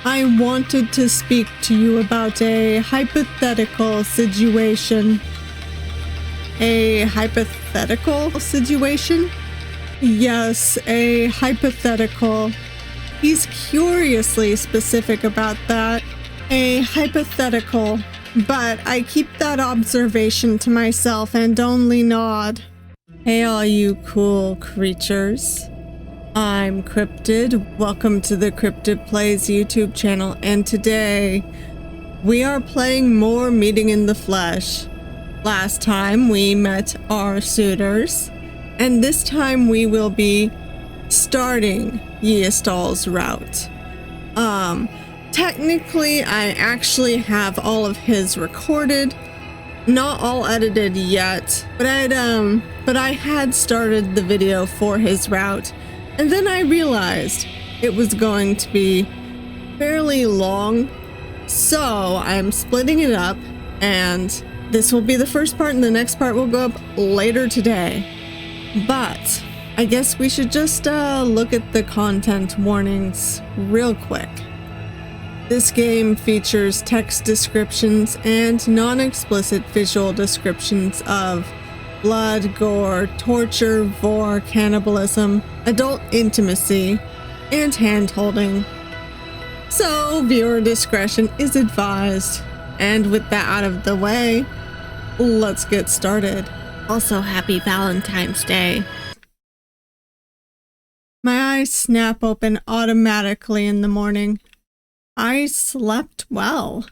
I wanted to speak to you about a hypothetical situation. A hypothetical situation? Yes, a hypothetical. He's curiously specific about that. A hypothetical, but I keep that observation to myself and only nod. Hey all you cool creatures. I'm Cryptid. Welcome to the Cryptid Plays YouTube channel, and today we are playing more Meeting in the Flesh. Last time we met our suitors, and this time we will be starting Yiestol's route. Technically I actually have all of his recorded, not all edited yet, but I had started the video for his route. And then I realized it was going to be fairly long, so I'm splitting it up, and this will be the first part and the next part will go up later today. But I guess we should just look at the content warnings real quick. This game features text descriptions and non-explicit visual descriptions of blood, gore, torture, vor, cannibalism, adult intimacy, and hand-holding. So viewer discretion is advised. And with that out of the way, let's get started. Also, happy Valentine's Day. My eyes snap open automatically in the morning. I slept well.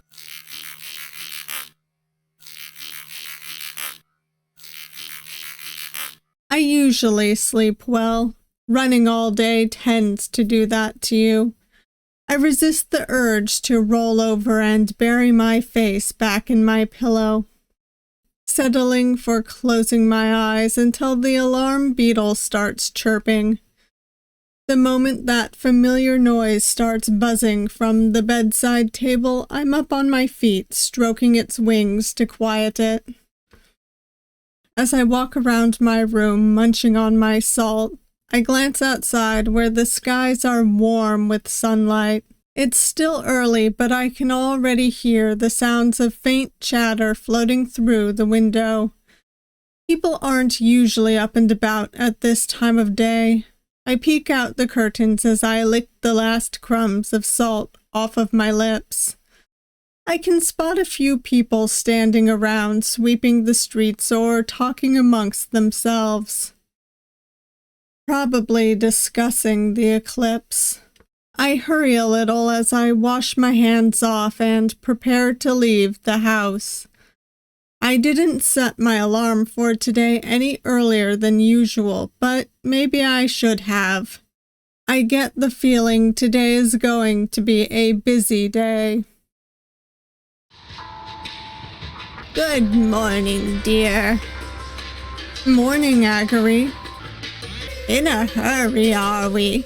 I usually sleep well. Running all day tends to do that to you. I resist the urge to roll over and bury my face back in my pillow, settling for closing my eyes until the alarm beetle starts chirping. The moment that familiar noise starts buzzing from the bedside table, I'm up on my feet, stroking its wings to quiet it. As I walk around my room, munching on my salt, I glance outside where the skies are warm with sunlight. It's still early, but I can already hear the sounds of faint chatter floating through the window. People aren't usually up and about at this time of day. I peek out the curtains as I lick the last crumbs of salt off of my lips. I can spot a few people standing around, sweeping the streets or talking amongst themselves. Probably discussing the eclipse. I hurry a little as I wash my hands off and prepare to leave the house. I didn't set my alarm for today any earlier than usual, but maybe I should have. I get the feeling today is going to be a busy day. Good morning, dear. Morning, Agari. In a hurry, are we?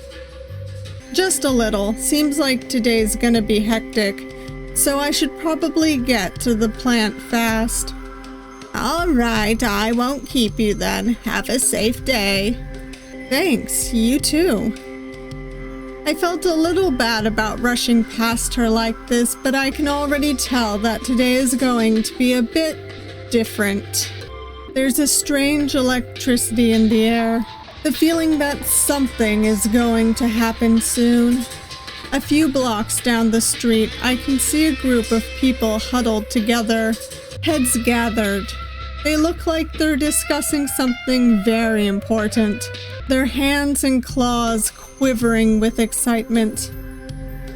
Just a little. Seems like today's gonna be hectic, so I should probably get to the plant fast. All right, I won't keep you then. Have a safe day. Thanks, you too. I felt a little bad about rushing past her like this, but I can already tell that today is going to be a bit different. There's a strange electricity in the air, the feeling that something is going to happen soon. A few blocks down the street, I can see a group of people huddled together, heads gathered. They look like they're discussing something very important, their hands and claws quivering with excitement.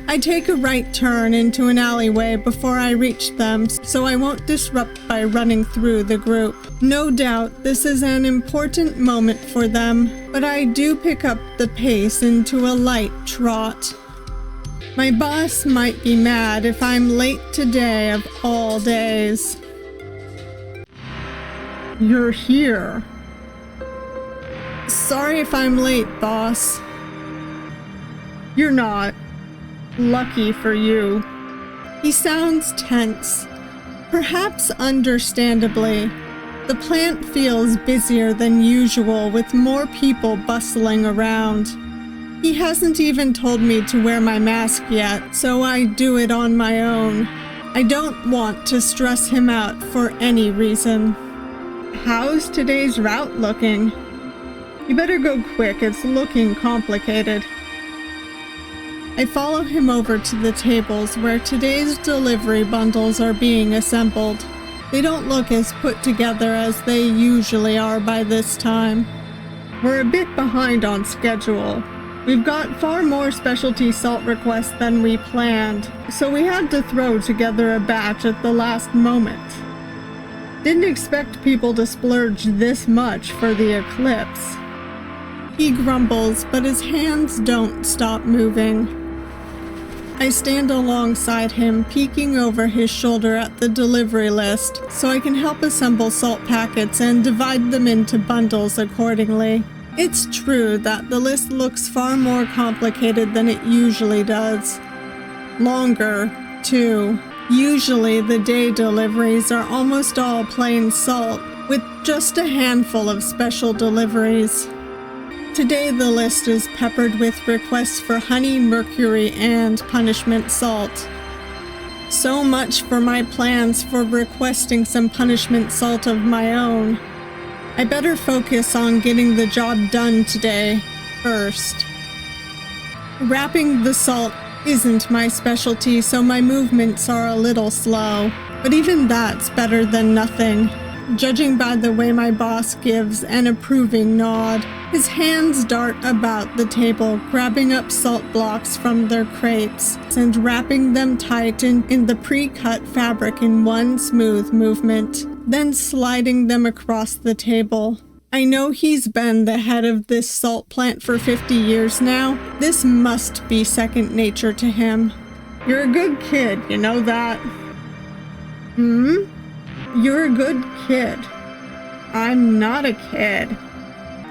I take a right turn into an alleyway before I reach them, so I won't disrupt by running through the group. No doubt this is an important moment for them, but I do pick up the pace into a light trot. My boss might be mad if I'm late today of all days. You're here. Sorry if I'm late, boss. You're not. Lucky for you. He sounds tense. Perhaps understandably. The plant feels busier than usual with more people bustling around. He hasn't even told me to wear my mask yet, so I do it on my own. I don't want to stress him out for any reason. How's today's route looking? You better go quick, it's looking complicated. I follow him over to the tables where today's delivery bundles are being assembled. They don't look as put together as they usually are by this time. We're a bit behind on schedule. We've got far more specialty salt requests than we planned, so we had to throw together a batch at the last moment. Didn't expect people to splurge this much for the eclipse. He grumbles, but his hands don't stop moving. I stand alongside him, peeking over his shoulder at the delivery list, so I can help assemble salt packets and divide them into bundles accordingly. It's true that the list looks far more complicated than it usually does. Longer, too. Usually the day deliveries are almost all plain salt, with just a handful of special deliveries. Today the list is peppered with requests for honey, mercury, and punishment salt. So much for my plans for requesting some punishment salt of my own. I better focus on getting the job done today first. Wrapping the salt isn't my specialty, so my movements are a little slow, but even that's better than nothing, judging by the way my boss gives an approving nod. His hands dart about the table, grabbing up salt blocks from their crates and wrapping them tight in the pre-cut fabric in one smooth movement, then sliding them across the table. I know he's been the head of this salt plant for 50 years now. This must be second nature to him. You're a good kid, you know that? You're a good kid. I'm not a kid.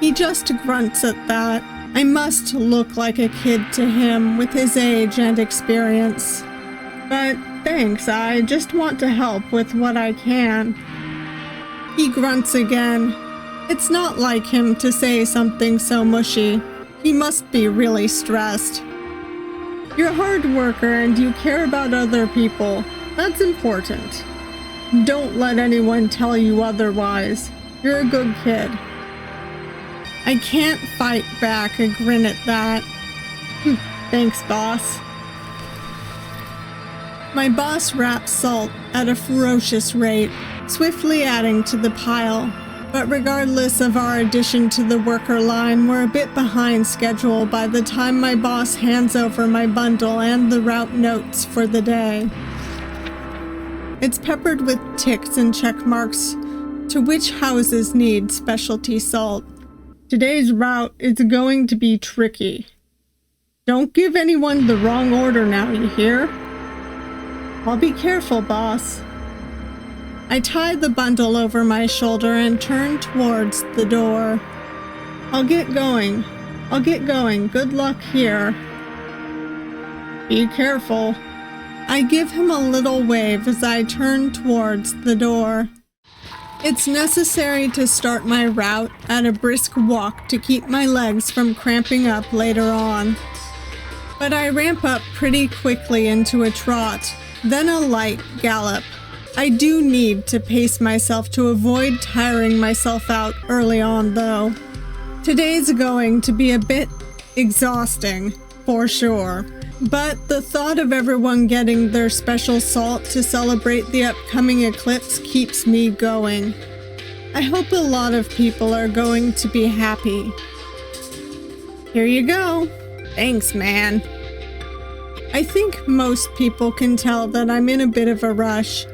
He just grunts at that. I must look like a kid to him with his age and experience. But thanks, I just want to help with what I can. He grunts again. It's not like him to say something so mushy. He must be really stressed. You're a hard worker and you care about other people. That's important. Don't let anyone tell you otherwise. You're a good kid. I can't fight back a grin at that. Thanks, boss. My boss wraps salt at a ferocious rate, swiftly adding to the pile. But regardless of our addition to the worker line, we're a bit behind schedule by the time my boss hands over my bundle and the route notes for the day. It's peppered with ticks and check marks to which houses need specialty salt. Today's route is going to be tricky. Don't give anyone the wrong order now, you hear? I'll be careful, boss. I tie the bundle over my shoulder and turn towards the door. I'll get going. Good luck here. Be careful. I give him a little wave as I turn towards the door. It's necessary to start my route at a brisk walk to keep my legs from cramping up later on. But I ramp up pretty quickly into a trot, then a light gallop. I do need to pace myself to avoid tiring myself out early on, though. Today's going to be a bit exhausting, for sure. But the thought of everyone getting their special salt to celebrate the upcoming eclipse keeps me going. I hope a lot of people are going to be happy. Here you go. Thanks, man. I think most people can tell that I'm in a bit of a rush.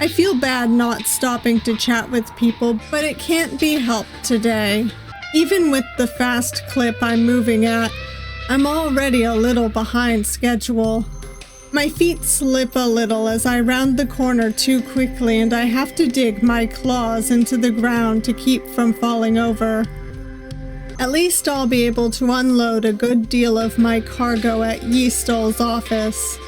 I feel bad not stopping to chat with people, but it can't be helped today. Even with the fast clip I'm moving at, I'm already a little behind schedule. My feet slip a little as I round the corner too quickly, and I have to dig my claws into the ground to keep from falling over. At least I'll be able to unload a good deal of my cargo at Yiestol's office.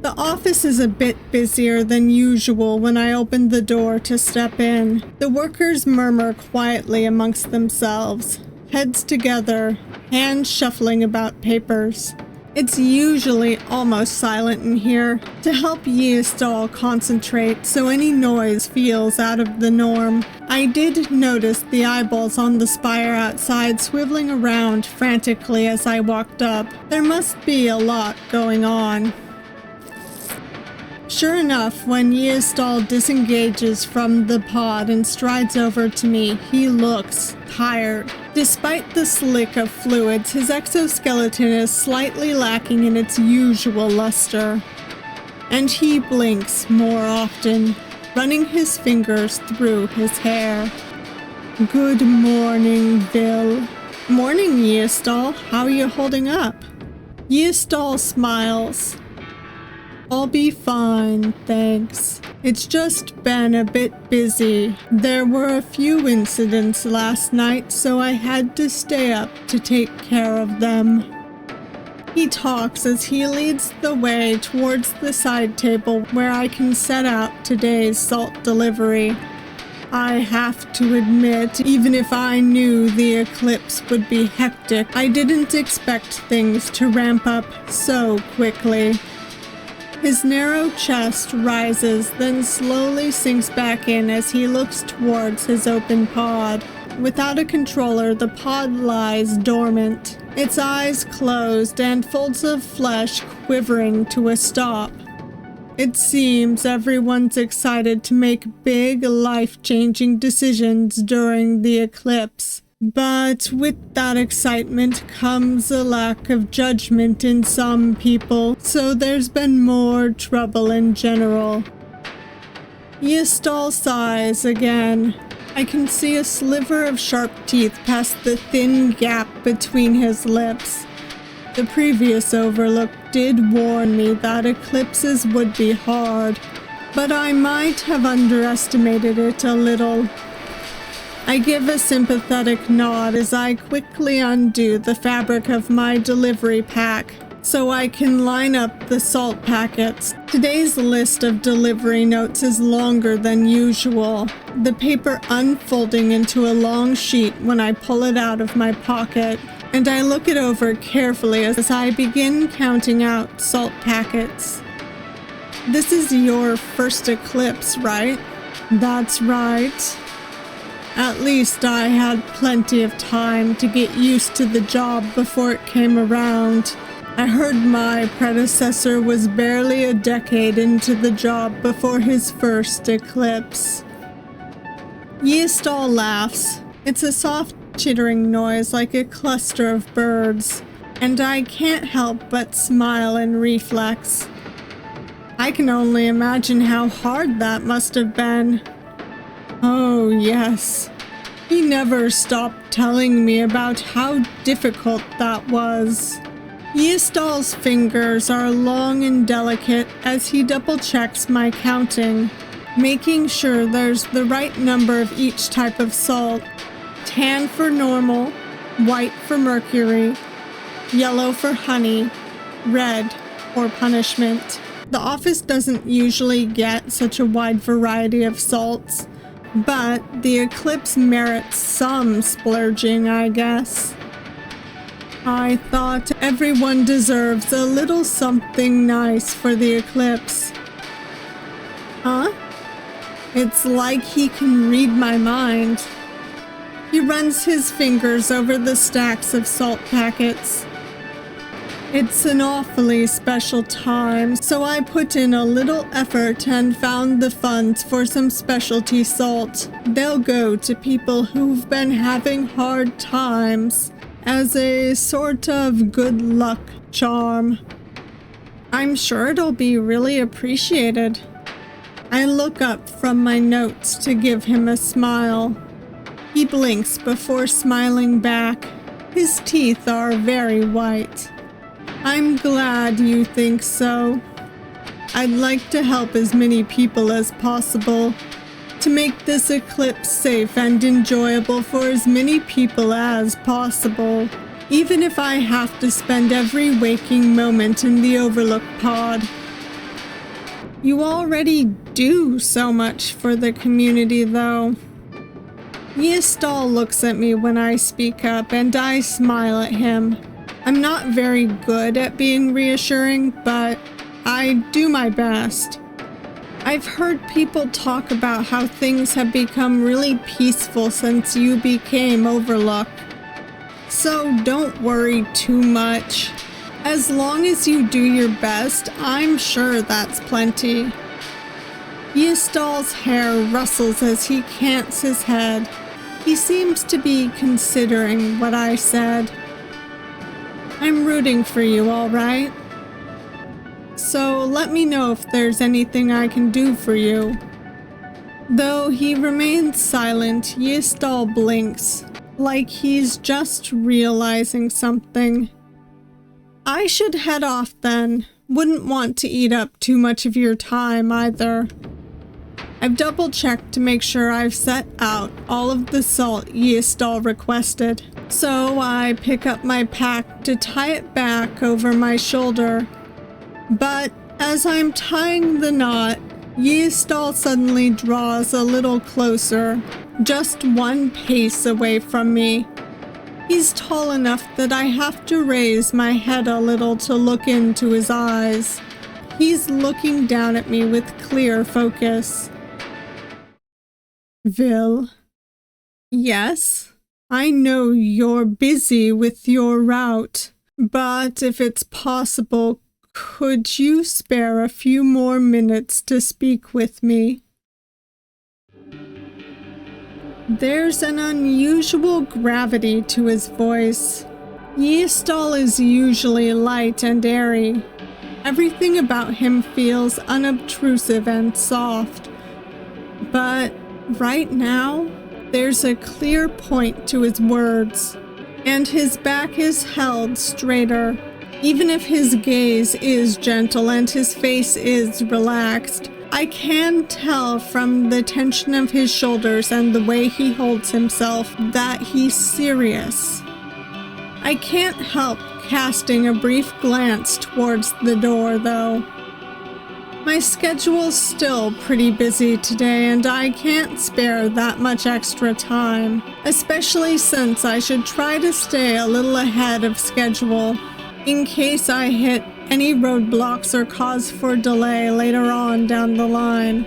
The office is a bit busier than usual when I open the door to step in. The workers murmur quietly amongst themselves. heads together, hands shuffling about papers. It's usually almost silent in here to help Yiestol concentrate so any noise feels out of the norm. I did notice the eyeballs on the spire outside swiveling around frantically as I walked up. There must be a lot going on. Sure enough, when Yiestol disengages from the pod and strides over to me, he looks tired. Despite the slick of fluids, his exoskeleton is slightly lacking in its usual luster. And he blinks more often, running his fingers through his hair. Good morning, Bill. Morning, Yiestol. How are you holding up? Yiestol smiles. I'll be fine, thanks. It's just been a bit busy. There were a few incidents last night, so I had to stay up to take care of them. He talks as he leads the way towards the side table where I can set out today's salt delivery. I have to admit, even if I knew the eclipse would be hectic, I didn't expect things to ramp up so quickly. His narrow chest rises, then slowly sinks back in as he looks towards his open pod. Without a controller, the pod lies dormant, its eyes closed and folds of flesh quivering to a stop. It seems everyone's excited to make big, life-changing decisions during the eclipse. But with that excitement comes a lack of judgment in some people, so there's been more trouble in general. Yiestol sighs again. I can see a sliver of sharp teeth past the thin gap between his lips. The previous overlook did warn me that eclipses would be hard, but I might have underestimated it a little. I give a sympathetic nod as I quickly undo the fabric of my delivery pack so I can line up the salt packets. Today's list of delivery notes is longer than usual, the paper unfolding into a long sheet when I pull it out of my pocket, and I look it over carefully as I begin counting out salt packets. This is your first eclipse, right? That's right. At least I had plenty of time to get used to the job before it came around. I heard my predecessor was barely a decade into the job before his first eclipse. Yiestol laughs. It's a soft chittering noise like a cluster of birds, and I can't help but smile in reflex. I can only imagine how hard that must have been. Oh, yes. He never stopped telling me about how difficult that was. Yiestol's fingers are long and delicate as he double-checks my counting, making sure there's the right number of each type of salt. Tan for normal, white for mercury, yellow for honey, red for punishment. The office doesn't usually get such a wide variety of salts, but the eclipse merits some splurging, I guess. I thought everyone deserves a little something nice for the eclipse. Huh? It's like he can read my mind. He runs his fingers over the stacks of salt packets. It's an awfully special time, so I put in a little effort and found the funds for some specialty salt. They'll go to people who've been having hard times as a sort of good luck charm. I'm sure it'll be really appreciated. I look up from my notes to give him a smile. He blinks before smiling back. His teeth are very white. I'm glad you think so. I'd like to help as many people as possible to make this eclipse safe and enjoyable for as many people as possible, even if I have to spend every waking moment in the Overlook pod. You already do so much for the community, though. Yiestol looks at me when I speak up, and I smile at him. I'm not very good at being reassuring, but I do my best. I've heard people talk about how things have become really peaceful since you became Overlook. So don't worry too much. As long as you do your best, I'm sure that's plenty. Yiestol's hair rustles as he cants his head. He seems to be considering what I said. I'm rooting for you, all right? So let me know if there's anything I can do for you. Though he remains silent, Yiestol blinks, like he's just realizing something. I should head off then. Wouldn't want to eat up too much of your time either. I've double-checked to make sure I've set out all of the salt Yiestol requested. So I pick up my pack to tie it back over my shoulder. But as I'm tying the knot, Yiestol suddenly draws a little closer, just one pace away from me. He's tall enough that I have to raise my head a little to look into his eyes. He's looking down at me with clear focus. Vil. Yes, I know you're busy with your route, but if it's possible, could you spare a few more minutes to speak with me? There's an unusual gravity to his voice. Yiestol is usually light and airy. Everything about him feels unobtrusive and soft. But right now, there's a clear point to his words, and his back is held straighter. Even if his gaze is gentle and his face is relaxed, I can tell from the tension of his shoulders and the way he holds himself that he's serious. I can't help casting a brief glance towards the door, though. My schedule's still pretty busy today, and I can't spare that much extra time, especially since I should try to stay a little ahead of schedule in case I hit any roadblocks or cause for delay later on down the line.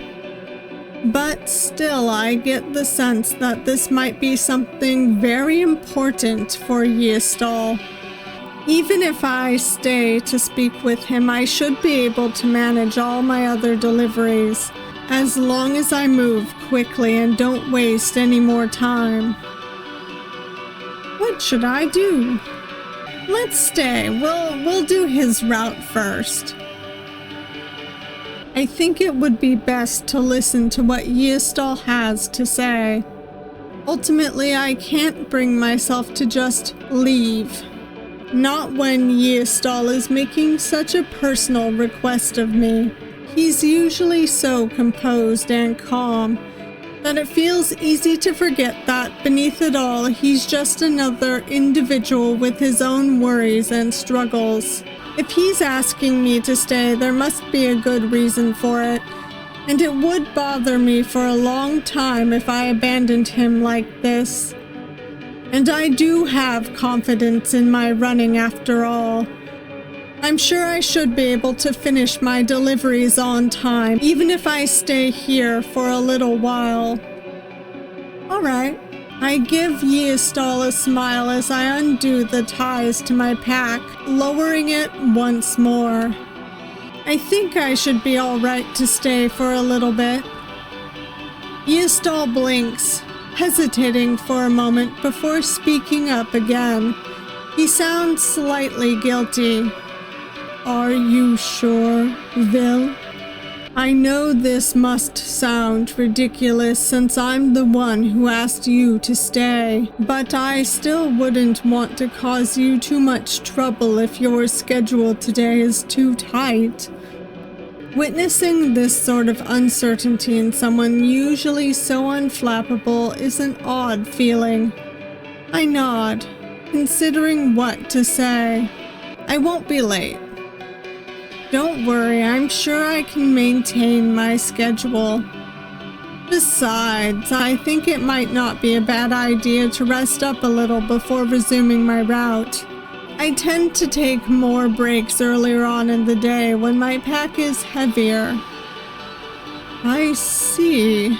But still, I get the sense that this might be something very important for Yiestol. Even if I stay to speak with him, I should be able to manage all my other deliveries, as long as I move quickly and don't waste any more time. What should I do? Let's stay. We'll do his route first. I think it would be best to listen to what Yiestol has to say. Ultimately, I can't bring myself to just leave. Not when Yiestol is making such a personal request of me. He's usually so composed and calm that it feels easy to forget that beneath it all, he's just another individual with his own worries and struggles. If he's asking me to stay, there must be a good reason for it, and it would bother me for a long time if I abandoned him like this. And I do have confidence in my running after all. I'm sure I should be able to finish my deliveries on time, even if I stay here for a little while. Alright, I give Yiestol a smile as I undo the ties to my pack, lowering it once more. I think I should be alright to stay for a little bit. Yiestol blinks, hesitating for a moment before speaking up again. He sounds slightly guilty. Are you sure, Vil? I know this must sound ridiculous since I'm the one who asked you to stay, but I still wouldn't want to cause you too much trouble if your schedule today is too tight. Witnessing this sort of uncertainty in someone usually so unflappable is an odd feeling. I nod, considering what to say. I won't be late. Don't worry, I'm sure I can maintain my schedule. Besides, I think it might not be a bad idea to rest up a little before resuming my route. I tend to take more breaks earlier on in the day when my pack is heavier. I see.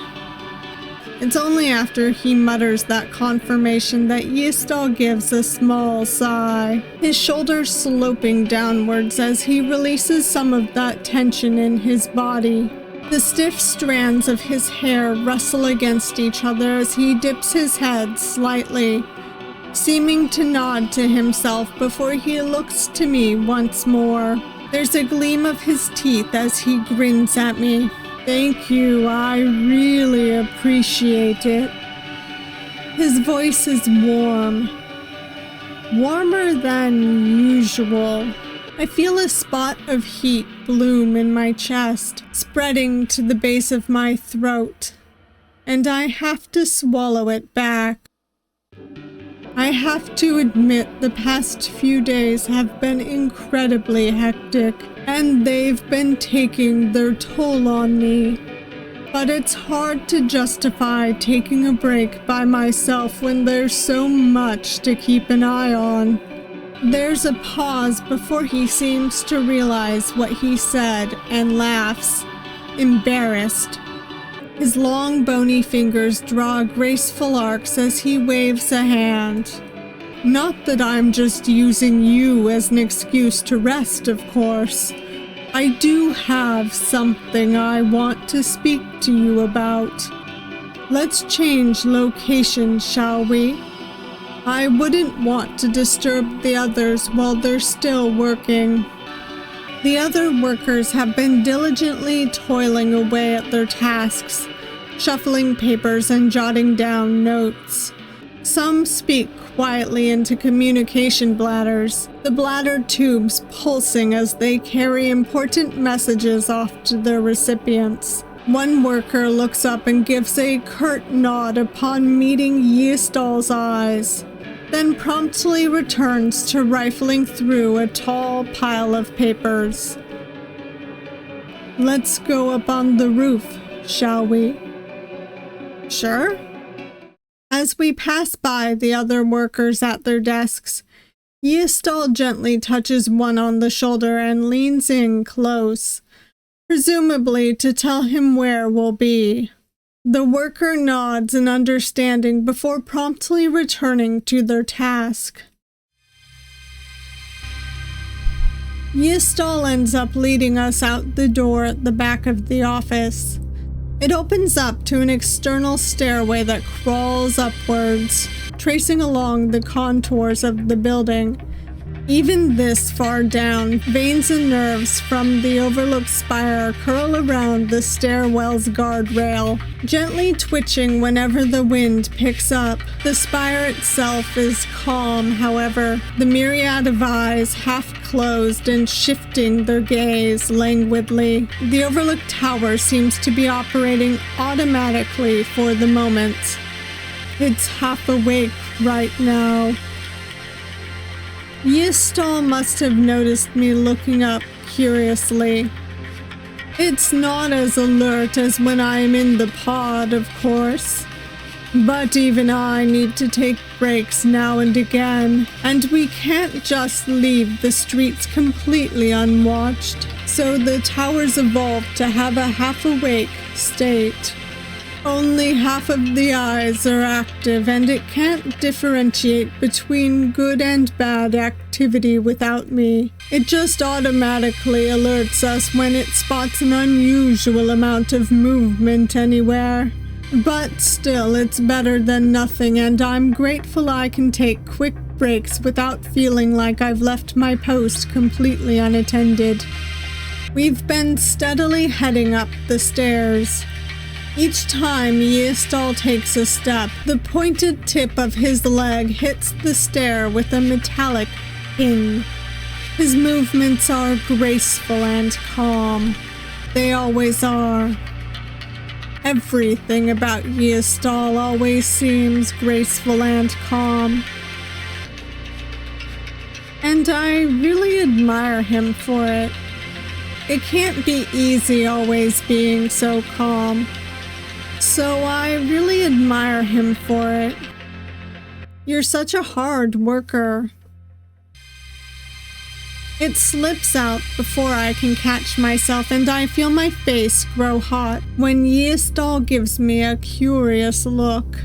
It's only after he mutters that confirmation that Yiestol gives a small sigh, his shoulders sloping downwards as he releases some of that tension in his body. The stiff strands of his hair rustle against each other as he dips his head slightly, seeming to nod to himself before he looks to me once more. There's a gleam of his teeth as he grins at me. Thank you, I really appreciate it. His voice is warm. Warmer than usual. I feel a spot of heat bloom in my chest, spreading to the base of my throat, and I have to swallow it back. I have to admit the past few days have been incredibly hectic, and they've been taking their toll on me. But it's hard to justify taking a break by myself when there's so much to keep an eye on. There's a pause before he seems to realize what he said and laughs, embarrassed. His long bony fingers draw graceful arcs as he waves a hand. Not that I'm just using you as an excuse to rest, of course. I do have something I want to speak to you about. Let's change location, shall we? I wouldn't want to disturb the others while they're still working. The other workers have been diligently toiling away at their tasks, shuffling papers and jotting down notes. Some speak quietly into communication bladders, the bladder tubes pulsing as they carry important messages off to their recipients. One worker looks up and gives a curt nod upon meeting Yiestol's eyes, then promptly returns to rifling through a tall pile of papers. Let's go up on the roof, shall we? Sure. As we pass by the other workers at their desks, Yiestol gently touches one on the shoulder and leans in close, presumably to tell him where we'll be. The worker nods in understanding before promptly returning to their task. Yiestol ends up leading us out the door at the back of the office. It opens up to an external stairway that crawls upwards, tracing along the contours of the building. Even this far down, veins and nerves from the overlooked spire curl around the stairwell's guardrail, gently twitching whenever the wind picks up. The spire itself is calm, however, the myriad of eyes half closed and shifting their gaze languidly. The overlooked tower seems to be operating automatically for the moment. It's half awake right now. Yiestol must have noticed me looking up curiously. It's not as alert as when I'm in the pod, of course. But even I need to take breaks now and again, and we can't just leave the streets completely unwatched. So the towers evolved to have a half-awake state. Only half of the eyes are active, and it can't differentiate between good and bad activity without me. It just automatically alerts us when it spots an unusual amount of movement anywhere. But still, it's better than nothing, and I'm grateful I can take quick breaks without feeling like I've left my post completely unattended. We've been steadily heading up the stairs. Each time Yiestol takes a step, the pointed tip of his leg hits the stair with a metallic ping. His movements are graceful and calm. They always are. Everything about Yiestol always seems graceful and calm. And I really admire him for it. It can't be easy always being so calm. So I really admire him for it. You're such a hard worker. It slips out before I can catch myself, and I feel my face grow hot when Yiestol gives me a curious look.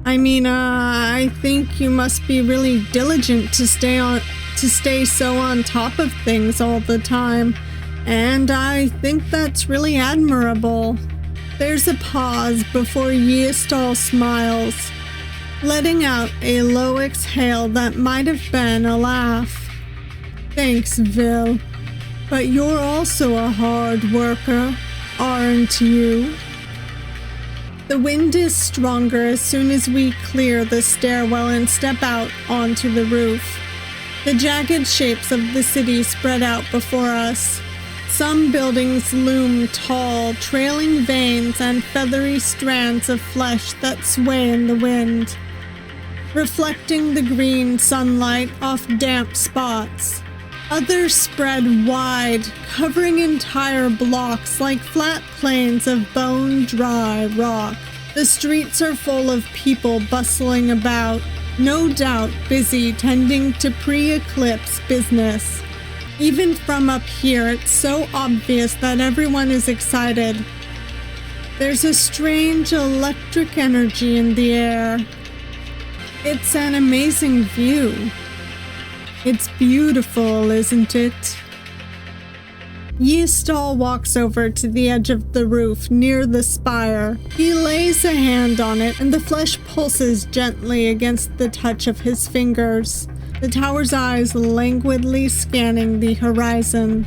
I think you must be really diligent to stay so on top of things all the time, and I think that's really admirable. There's a pause before Yiestol smiles, letting out a low exhale that might have been a laugh. Thanks, Vil, but you're also a hard worker, aren't you? The wind is stronger as soon as we clear the stairwell and step out onto the roof. The jagged shapes of the city spread out before us. Some buildings loom tall, trailing veins and feathery strands of flesh that sway in the wind, reflecting the green sunlight off damp spots. Others spread wide, covering entire blocks like flat plains of bone-dry rock. The streets are full of people bustling about, no doubt busy tending to pre-eclipse business. Even from up here, it's so obvious that everyone is excited. There's a strange electric energy in the air. It's an amazing view. It's beautiful, isn't it? Yiestol walks over to the edge of the roof near the spire. He lays a hand on it, and the flesh pulses gently against the touch of his fingers, the tower's eyes languidly scanning the horizon.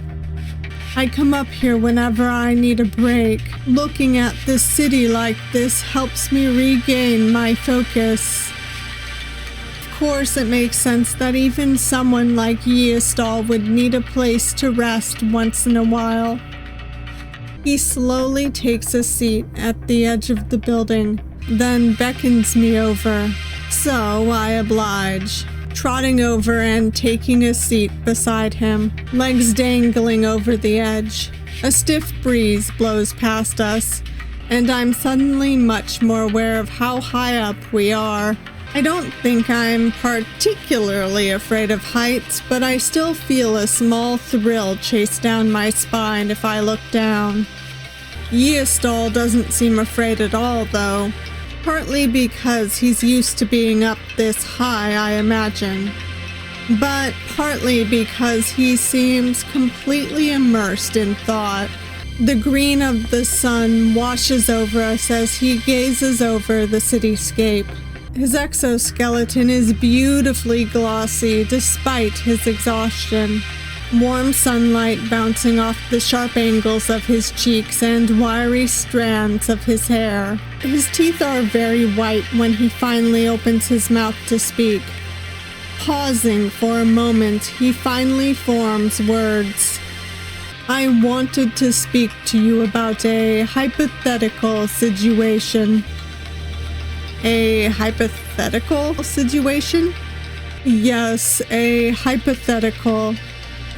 I come up here whenever I need a break. Looking at the city like this helps me regain my focus. Of course, it makes sense that even someone like Yiestol would need a place to rest once in a while. He slowly takes a seat at the edge of the building, then beckons me over. So I oblige, trotting over and taking a seat beside him, legs dangling over the edge. A stiff breeze blows past us, and I'm suddenly much more aware of how high up we are. I don't think I'm particularly afraid of heights, but I still feel a small thrill chase down my spine if I look down. Yiestol doesn't seem afraid at all, though. Partly because he's used to being up this high, I imagine. But partly because he seems completely immersed in thought. The green of the sun washes over us as he gazes over the cityscape. His exoskeleton is beautifully glossy despite his exhaustion. Warm sunlight bouncing off the sharp angles of his cheeks and wiry strands of his hair. His teeth are very white when he finally opens his mouth to speak. Pausing for a moment, he finally forms words. I wanted to speak to you about a hypothetical situation. A hypothetical situation? Yes, a hypothetical.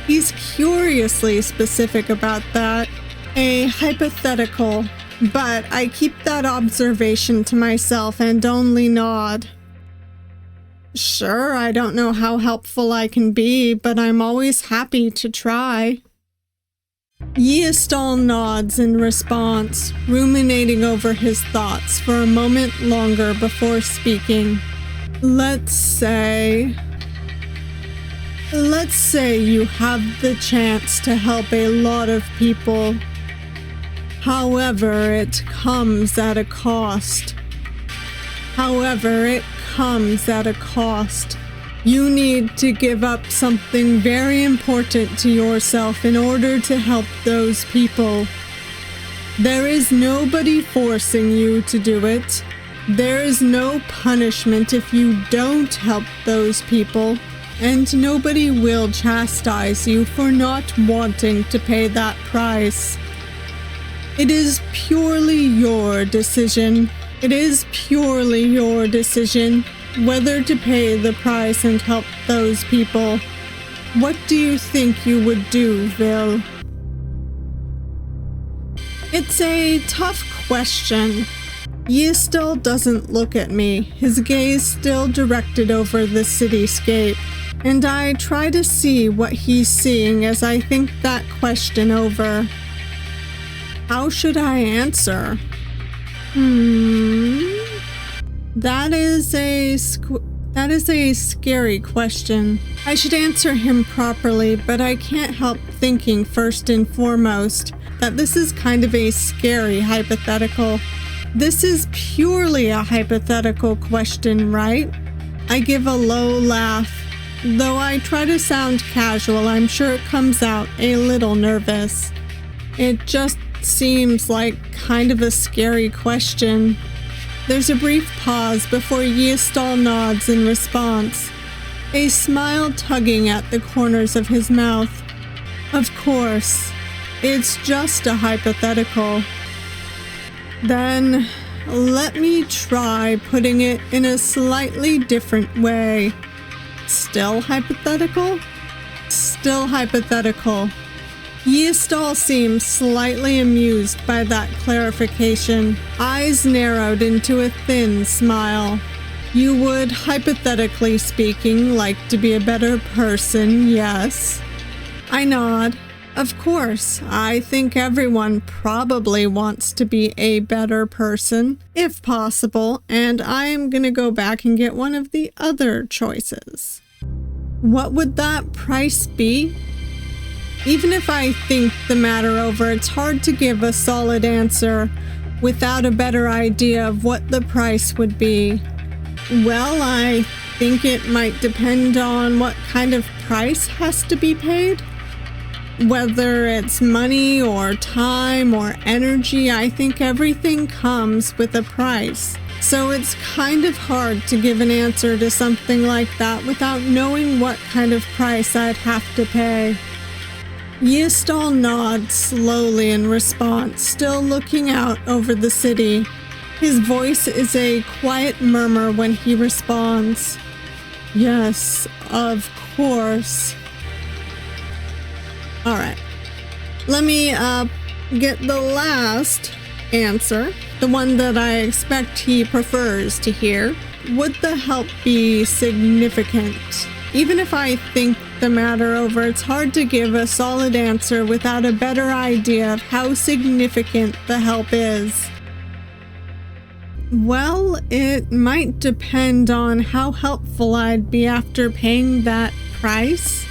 He's curiously specific about that. A hypothetical. But I keep that observation to myself and only nod. Sure, I don't know how helpful I can be, but I'm always happy to try. Yiestol nods in response, ruminating over his thoughts for a moment longer before speaking. Let's say you have the chance to help a lot of people. However, it comes at a cost. You need to give up something very important to yourself in order to help those people. There is nobody forcing you to do it. There is no punishment if you don't help those people, and nobody will chastise you for not wanting to pay that price. It is purely your decision. Whether to pay the price and help those people. What do you think you would do, Vil? It's a tough question. Yiestol doesn't look at me, his gaze still directed over the cityscape, and I try to see what he's seeing as I think that question over. How should I answer? That is a scary question. I should answer him properly, but I can't help thinking first and foremost that this is kind of a scary hypothetical. This is purely a hypothetical question, right? I give a low laugh. Though I try to sound casual, I'm sure it comes out a little nervous. It just seems like kind of a scary question. There's a brief pause before Yiestol nods in response, a smile tugging at the corners of his mouth. Of course, it's just a hypothetical. Then let me try putting it in a slightly different way. Still hypothetical? Still hypothetical. Yiestol seemed slightly amused by that clarification, eyes narrowed into a thin smile. You would, hypothetically speaking, like to be a better person, yes? I nod. Of course, I think everyone probably wants to be a better person, if possible, and I'm gonna go back and get one of the other choices. What would that price be? Even if I think the matter over, it's hard to give a solid answer without a better idea of what the price would be. Well, I think it might depend on what kind of price has to be paid. Whether it's money or time or energy, I think everything comes with a price. So it's kind of hard to give an answer to something like that without knowing what kind of price I'd have to pay. Yiestol nods slowly in response, still looking out over the city. His voice is a quiet murmur when he responds. Yes, of course. Alright. Let me get the last answer, the one that I expect he prefers to hear. Would the help be significant? Even if I think the matter over, it's hard to give a solid answer without a better idea of how significant the help is. Well, it might depend on how helpful I'd be after paying that price.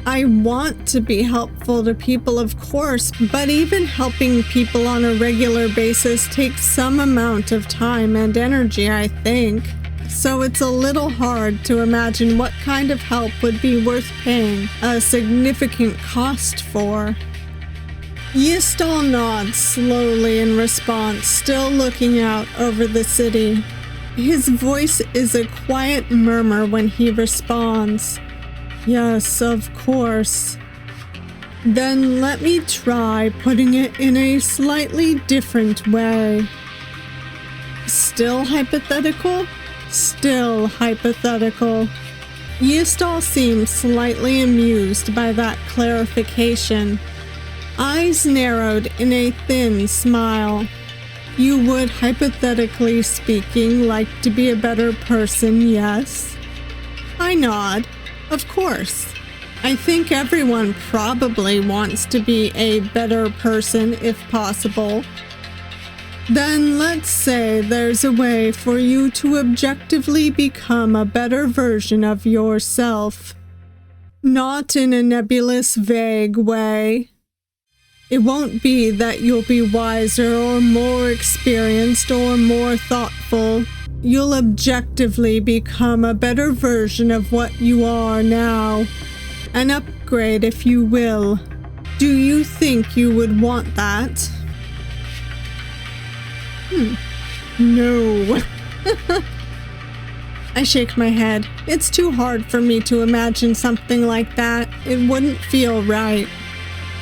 I want to be helpful to people, of course, but even helping people on a regular basis takes some amount of time and energy, I think. So it's a little hard to imagine what kind of help would be worth paying a significant cost for. Yiestol nods slowly in response, still looking out over the city. His voice is a quiet murmur when he responds. Yes, of course. Then let me try putting it in a slightly different way. Still hypothetical? Still hypothetical. Yiestol seemed slightly amused by that clarification. Eyes narrowed in a thin smile. You would, hypothetically speaking, like to be a better person, yes? I nod. Of course. I think everyone probably wants to be a better person if possible. Then let's say there's a way for you to objectively become a better version of yourself. Not in a nebulous, vague way. It won't be that you'll be wiser or more experienced or more thoughtful. You'll objectively become a better version of what you are now. An upgrade, if you will. Do you think you would want that? No. I shake my head. It's too hard for me to imagine something like that. It wouldn't feel right.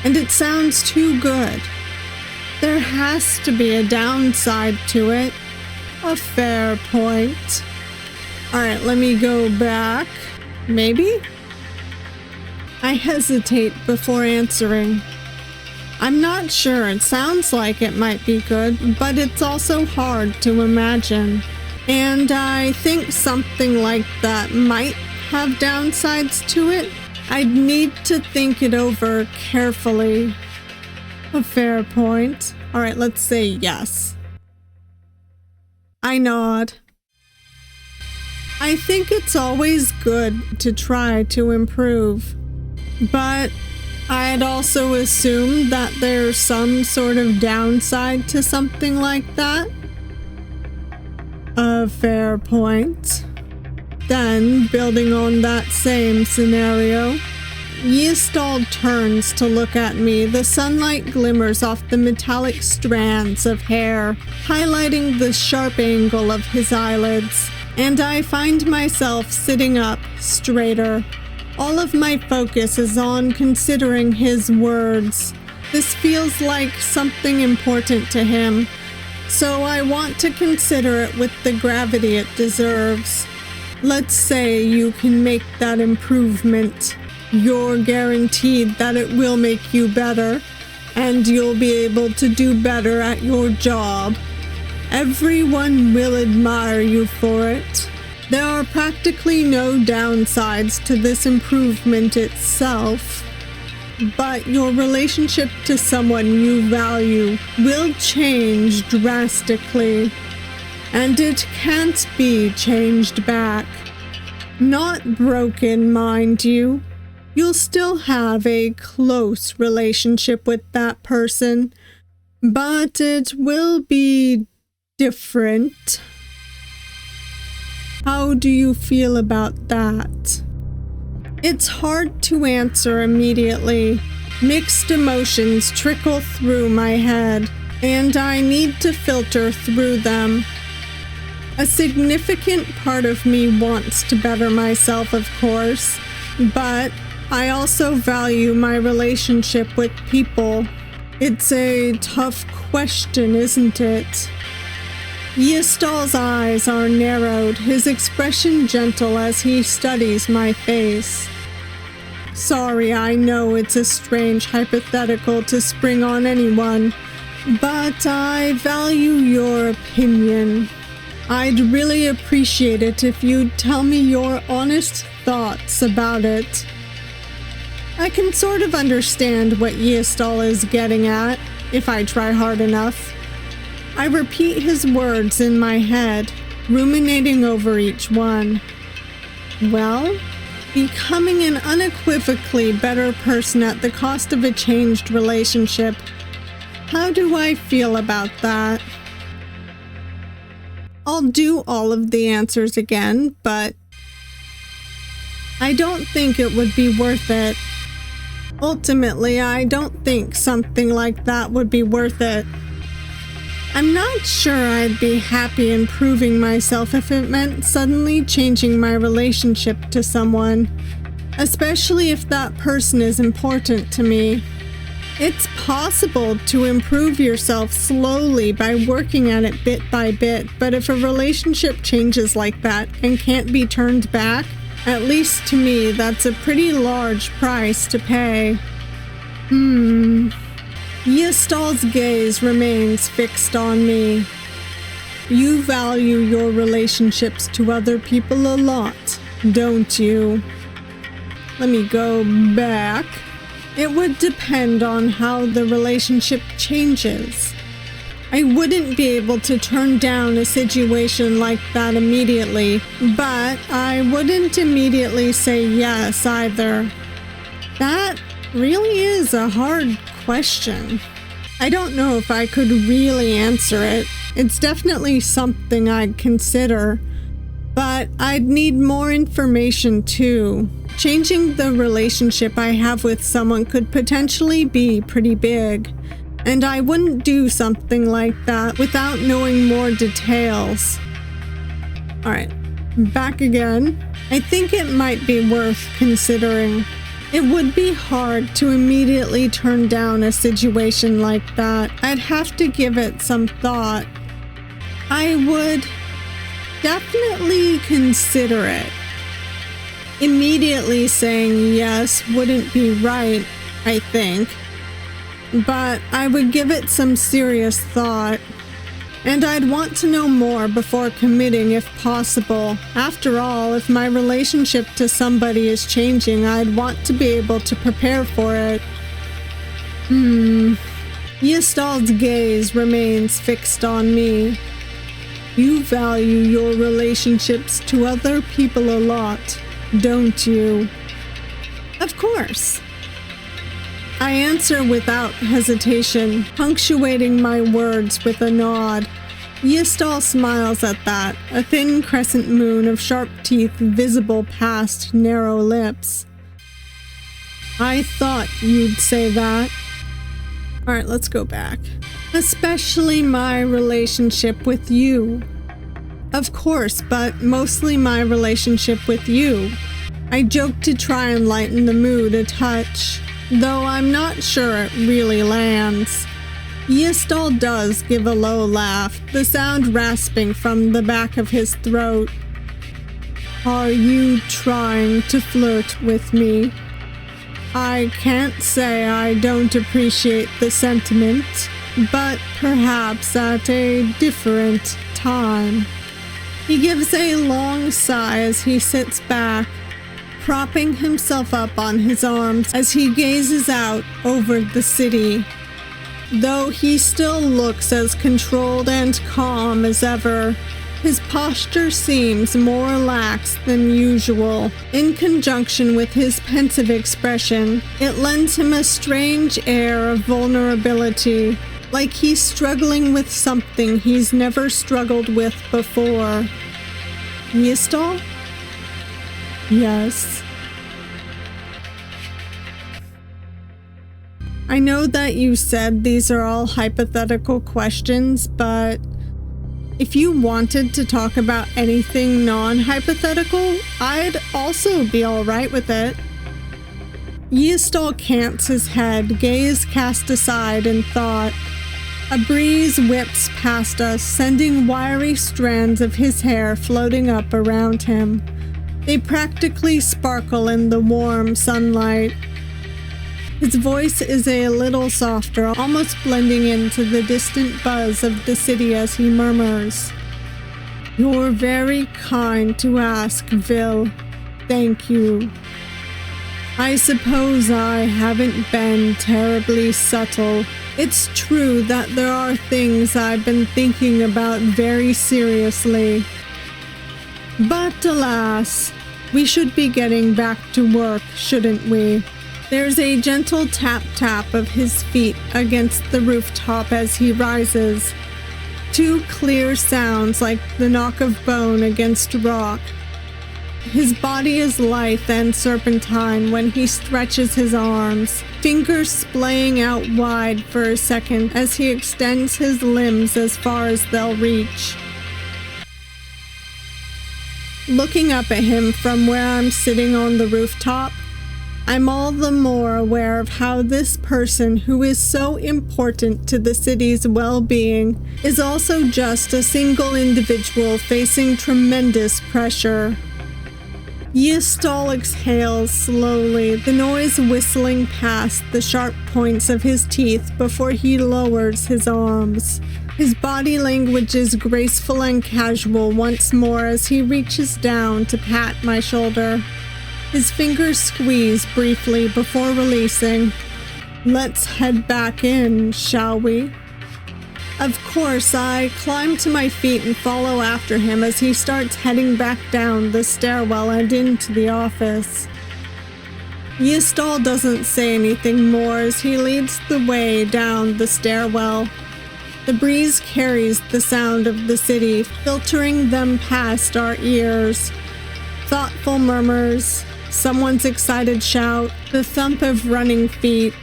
And it sounds too good. There has to be a downside to it. A fair point. Alright, let me go back. Maybe? I hesitate before answering. I'm not sure. It sounds like it might be good, but it's also hard to imagine. And I think something like that might have downsides to it. I'd need to think it over carefully. A fair point. All right, let's say yes. I nod. I think it's always good to try to improve, but I'd also assume that there's some sort of downside to something like that. A fair point. Then, building on that same scenario, Yiestol turns to look at me. The sunlight glimmers off the metallic strands of hair, highlighting the sharp angle of his eyelids, and I find myself sitting up straighter. All of my focus is on considering his words. This feels like something important to him, so I want to consider it with the gravity it deserves. Let's say you can make that improvement. You're guaranteed that it will make you better, and you'll be able to do better at your job. Everyone will admire you for it. There are practically no downsides to this improvement itself, but your relationship to someone you value will change drastically, and it can't be changed back. Not broken, mind you. You'll still have a close relationship with that person, but it will be different. How do you feel about that? It's hard to answer immediately. Mixed emotions trickle through my head, and I need to filter through them. A significant part of me wants to better myself, of course, but I also value my relationship with people. It's a tough question, isn't it? Yiestol's eyes are narrowed, his expression gentle as he studies my face. Sorry, I know it's a strange hypothetical to spring on anyone, but I value your opinion. I'd really appreciate it if you'd tell me your honest thoughts about it. I can sort of understand what Yiestol is getting at, if I try hard enough. I repeat his words in my head, ruminating over each one. Well, becoming an unequivocally better person at the cost of a changed relationship. How do I feel about that? I'll do all of the answers again, but I don't think it would be worth it. Ultimately, I don't think something like that would be worth it. I'm not sure I'd be happy improving myself if it meant suddenly changing my relationship to someone, especially if that person is important to me. It's possible to improve yourself slowly by working at it bit by bit, but if a relationship changes like that and can't be turned back, at least to me, that's a pretty large price to pay. Yiestol's gaze remains fixed on me. You value your relationships to other people a lot, don't you? Let me go back. It would depend on how the relationship changes. I wouldn't be able to turn down a situation like that immediately, but I wouldn't immediately say yes either. That really is a hard question. I don't know if I could really answer it. It's definitely something I'd consider, but I'd need more information too. Changing the relationship I have with someone could potentially be pretty big, and I wouldn't do something like that without knowing more details. Alright, back again. I think it might be worth considering. It would be hard to immediately turn down a situation like that. I'd have to give it some thought. I would definitely consider it. Immediately saying yes wouldn't be right, I think. but I would give it some serious thought. And I'd want to know more before committing if possible. After all, if my relationship to somebody is changing, I'd want to be able to prepare for it. Yiestol's gaze remains fixed on me. You value your relationships to other people a lot, don't you? Of course. I answer without hesitation, punctuating my words with a nod. Yiestol smiles at that, a thin crescent moon of sharp teeth visible past narrow lips. I thought you'd say that. Alright, let's go back. Especially my relationship with you. Of course, but mostly my relationship with you. I joke to try and lighten the mood a touch, though I'm not sure it really lands. Yiestol does give a low laugh, the sound rasping from the back of his throat. Are you trying to flirt with me? I can't say I don't appreciate the sentiment, but perhaps at a different time. He gives a long sigh as he sits back, propping himself up on his arms as he gazes out over the city. Though he still looks as controlled and calm as ever, his posture seems more relaxed than usual. In conjunction with his pensive expression, it lends him a strange air of vulnerability, like he's struggling with something he's never struggled with before. Yiestol? Yes. I know that you said these are all hypothetical questions, but if you wanted to talk about anything non-hypothetical, I'd also be alright with it. Yiestol cants his head, gaze cast aside in thought. A breeze whips past us, sending wiry strands of his hair floating up around him. They practically sparkle in the warm sunlight. His voice is a little softer, almost blending into the distant buzz of the city as he murmurs, You're very kind to ask, Vil. Thank you. I suppose I haven't been terribly subtle. It's true that there are things I've been thinking about very seriously. But alas, we should be getting back to work, shouldn't we? There's a gentle tap-tap of his feet against the rooftop as he rises. Two clear sounds like the knock of bone against rock. His body is lithe and serpentine when he stretches his arms, fingers splaying out wide for a second as he extends his limbs as far as they'll reach. Looking up at him from where I'm sitting on the rooftop, I'm all the more aware of how this person who is so important to the city's well-being is also just a single individual facing tremendous pressure. Yiestol exhales slowly, the noise whistling past the sharp points of his teeth before he lowers his arms. His body language is graceful and casual once more as he reaches down to pat my shoulder. His fingers squeeze briefly before releasing. Let's head back in, shall we? Of course, I climb to my feet and follow after him as he starts heading back down the stairwell and into the office. Yiestol doesn't say anything more as he leads the way down the stairwell. The breeze carries the sound of the city, filtering them past our ears. Thoughtful murmurs, someone's excited shout, the thump of running feet.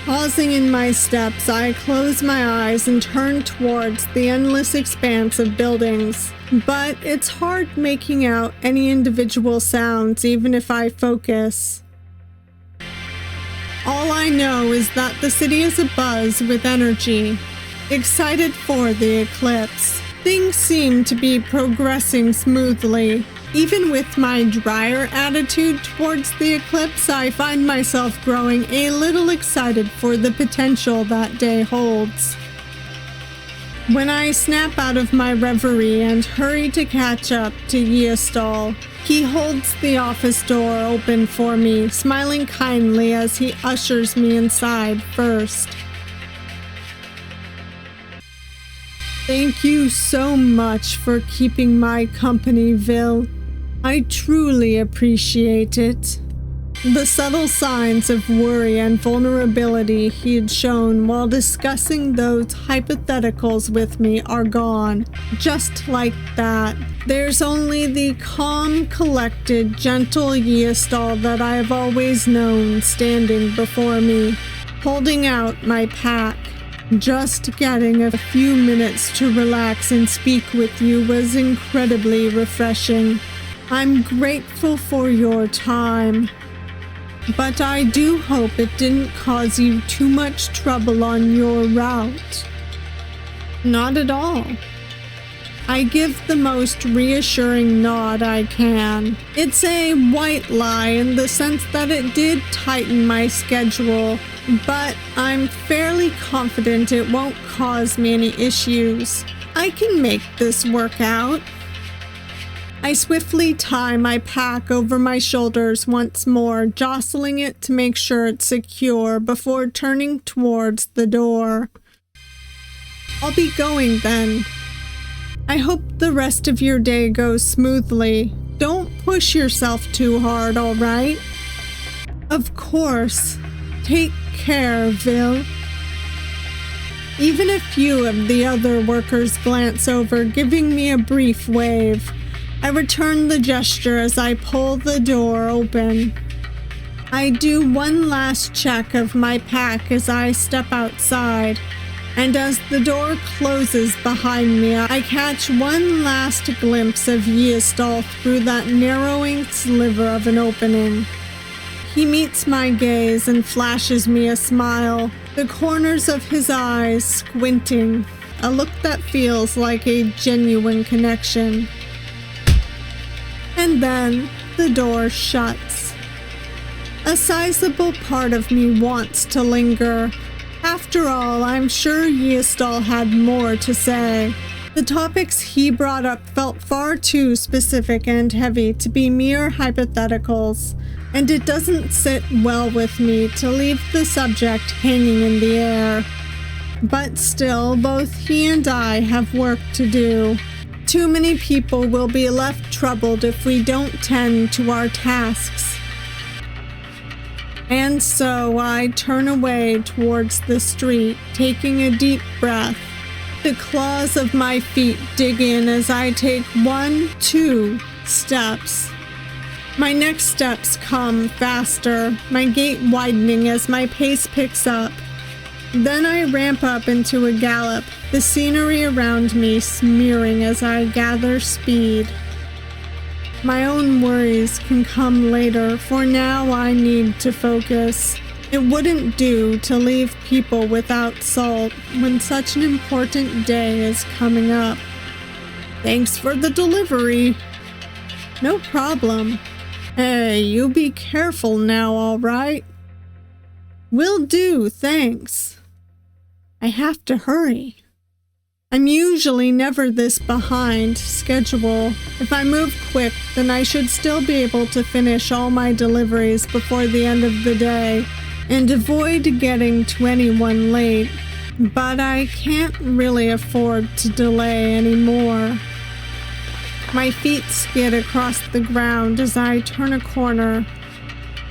Pausing in my steps, I close my eyes and turn towards the endless expanse of buildings. But it's hard making out any individual sounds even if I focus. All I know is that the city is abuzz with energy, excited for the eclipse. Things seem to be progressing smoothly. Even with my drier attitude towards the eclipse, I find myself growing a little excited for the potential that day holds. When I snap out of my reverie and hurry to catch up to Yiestol, he holds the office door open for me, smiling kindly as he ushers me inside first. Thank you so much for keeping my company, Vil. I truly appreciate it. The subtle signs of worry and vulnerability he had shown while discussing those hypotheticals with me are gone, just like that. There's only the calm, collected, gentle Yiestol that I have always known standing before me, holding out my pack. Just getting a few minutes to relax and speak with you was incredibly refreshing. I'm grateful for your time. But I do hope it didn't cause you too much trouble on your route. Not at all. I give the most reassuring nod I can. It's a white lie in the sense that it did tighten my schedule, but I'm fairly confident it won't cause me any issues. I can make this work out. I swiftly tie my pack over my shoulders once more, jostling it to make sure it's secure before turning towards the door. I'll be going then. I hope the rest of your day goes smoothly. Don't push yourself too hard, all right? Of course. Take care, Vil. Even a few of the other workers glance over, giving me a brief wave. I return the gesture as I pull the door open. I do one last check of my pack as I step outside, and as the door closes behind me, I catch one last glimpse of Yiestol through that narrowing sliver of an opening. He meets my gaze and flashes me a smile, the corners of his eyes squinting, a look that feels like a genuine connection. And then the door shuts. A sizable part of me wants to linger. After all, I'm sure Yiestol had more to say. The topics he brought up felt far too specific and heavy to be mere hypotheticals, and it doesn't sit well with me to leave the subject hanging in the air. But still, both he and I have work to do. Too many people will be left troubled if we don't tend to our tasks. And so I turn away towards the street, taking a deep breath. The claws of my feet dig in as I take 1-2 steps. My next steps come faster, my gait widening as my pace picks up. Then I ramp up into a gallop, the scenery around me smearing as I gather speed. My own worries can come later, for now I need to focus. It wouldn't do to leave people without salt when such an important day is coming up. Thanks for the delivery. No problem. Hey, you be careful now, all right? Will do, thanks. I have to hurry. I'm usually never this behind schedule. If I move quick, then I should still be able to finish all my deliveries before the end of the day and avoid getting to anyone late. But I can't really afford to delay anymore. My feet skid across the ground as I turn a corner,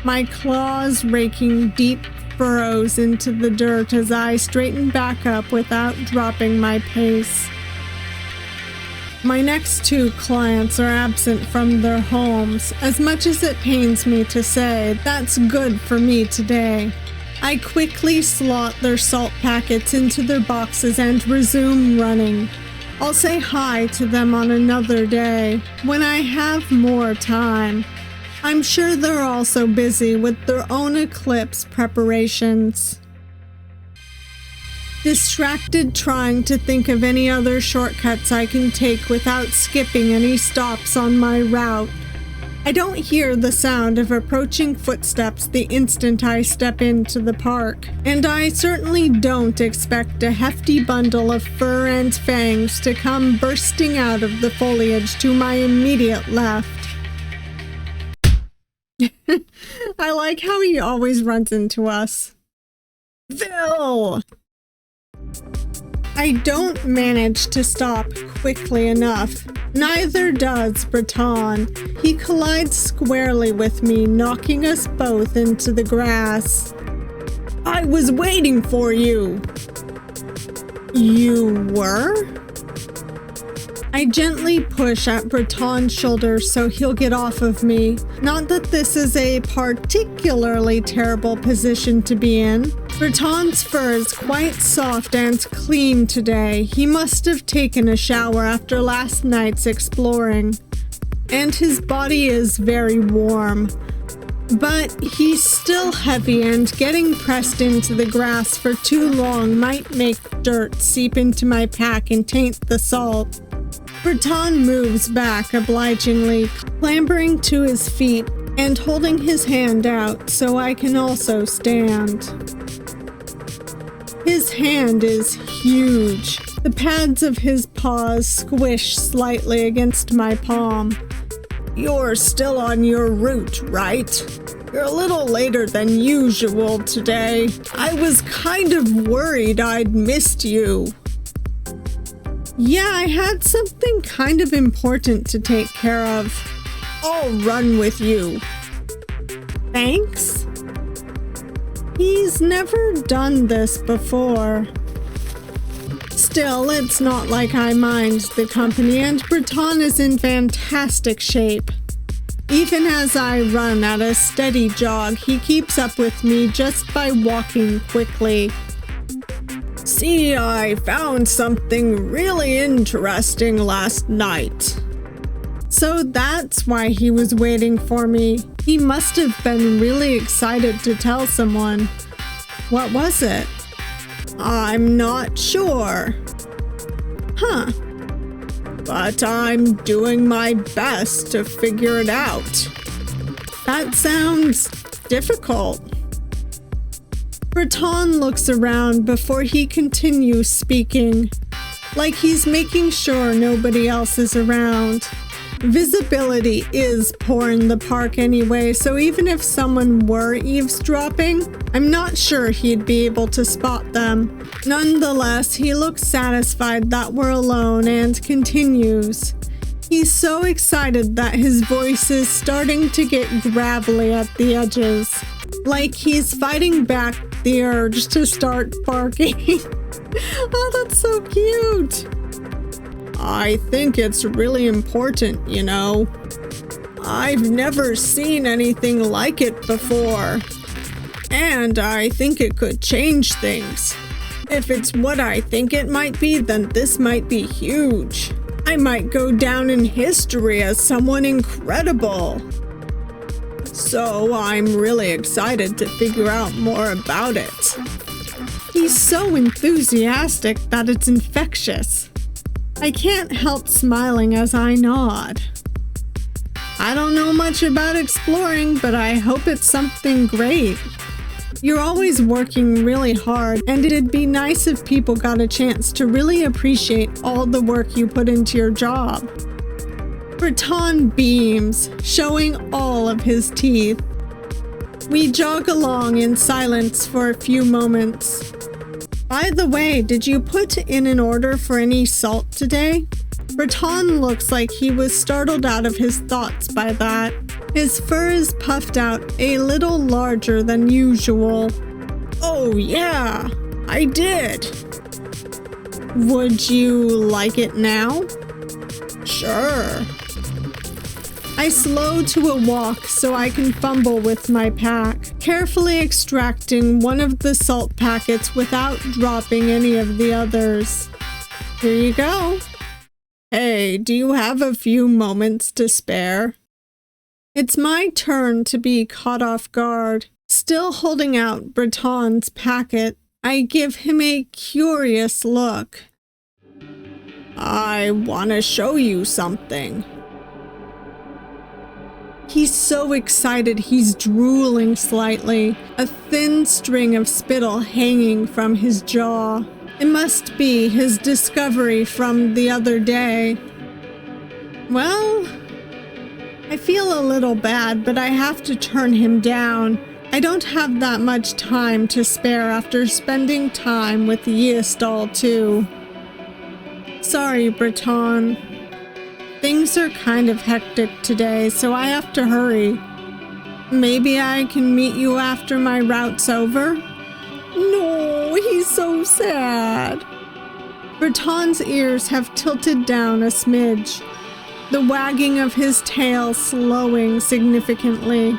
my claws raking deep furrows into the dirt as I straighten back up without dropping my pace. My next 2 clients are absent from their homes. As much as it pains me to say, that's good for me today. I quickly slot their salt packets into their boxes and resume running. I'll say hi to them on another day, when I have more time. I'm sure they're also busy with their own eclipse preparations. distracted trying to think of any other shortcuts I can take without skipping any stops on my route. I don't hear the sound of approaching footsteps the instant I step into the park, and I certainly don't expect a hefty bundle of fur and fangs to come bursting out of the foliage to my immediate left. I like how he always runs into us. Phil! I don't manage to stop quickly enough. Neither does Brattan. He collides squarely with me, knocking us both into the grass. I was waiting for you! You were? I gently push at Brattan's shoulder so he'll get off of me. Not that this is a particularly terrible position to be in. Brattan's fur is quite soft and clean today. He must have taken a shower after last night's exploring. And his body is very warm. But he's still heavy, and getting pressed into the grass for too long might make dirt seep into my pack and taint the salt. Brattan moves back obligingly, clambering to his feet and holding his hand out so I can also stand. His hand is huge. The pads of his paws squish slightly against my palm. You're still on your route, right? You're a little later than usual today. I was kind of worried I'd missed you. Yeah, I had something kind of important to take care of. I'll run with you. Thanks? He's never done this before. Still, it's not like I mind the company, and Brattan is in fantastic shape. Even as I run at a steady jog, he keeps up with me just by walking quickly. See, I found something really interesting last night. So that's why he was waiting for me. He must have been really excited to tell someone. What was it? I'm not sure. Huh. But I'm doing my best to figure it out. That sounds difficult. Brattan looks around before he continues speaking, like he's making sure nobody else is around. Visibility is poor in the park anyway, so even if someone were eavesdropping, I'm not sure he'd be able to spot them. Nonetheless, he looks satisfied that we're alone and continues. He's so excited that his voice is starting to get gravelly at the edges, like he's fighting back the urge to start barking. Oh, that's so cute. I think it's really important, you know. I've never seen anything like it before. And I think it could change things. If it's what I think it might be, then this might be huge. I might go down in history as someone incredible. So I'm really excited to figure out more about it. He's so enthusiastic that it's infectious. I can't help smiling as I nod. I don't know much about exploring, but I hope it's something great. You're always working really hard, and it'd be nice if people got a chance to really appreciate all the work you put into your job. Brattan beams, showing all of his teeth. We jog along in silence for a few moments. By the way, did you put in an order for any salt today? Brattan looks like he was startled out of his thoughts by that. His fur is puffed out a little larger than usual. Oh yeah, I did. Would you like it now? Sure. I slow to a walk so I can fumble with my pack, carefully extracting one of the salt packets without dropping any of the others. Here you go. Hey, do you have a few moments to spare? It's my turn to be caught off guard, still holding out Brattan's packet. I give him a curious look. I want to show you something. He's so excited he's drooling slightly, a thin string of spittle hanging from his jaw. It must be his discovery from the other day. Well, I feel a little bad, but I have to turn him down. I don't have that much time to spare after spending time with Yiestol too. Sorry, Brattan. Things are kind of hectic today, so I have to hurry. Maybe I can meet you after my route's over? No, he's so sad. Brattan's ears have tilted down a smidge, the wagging of his tail slowing significantly.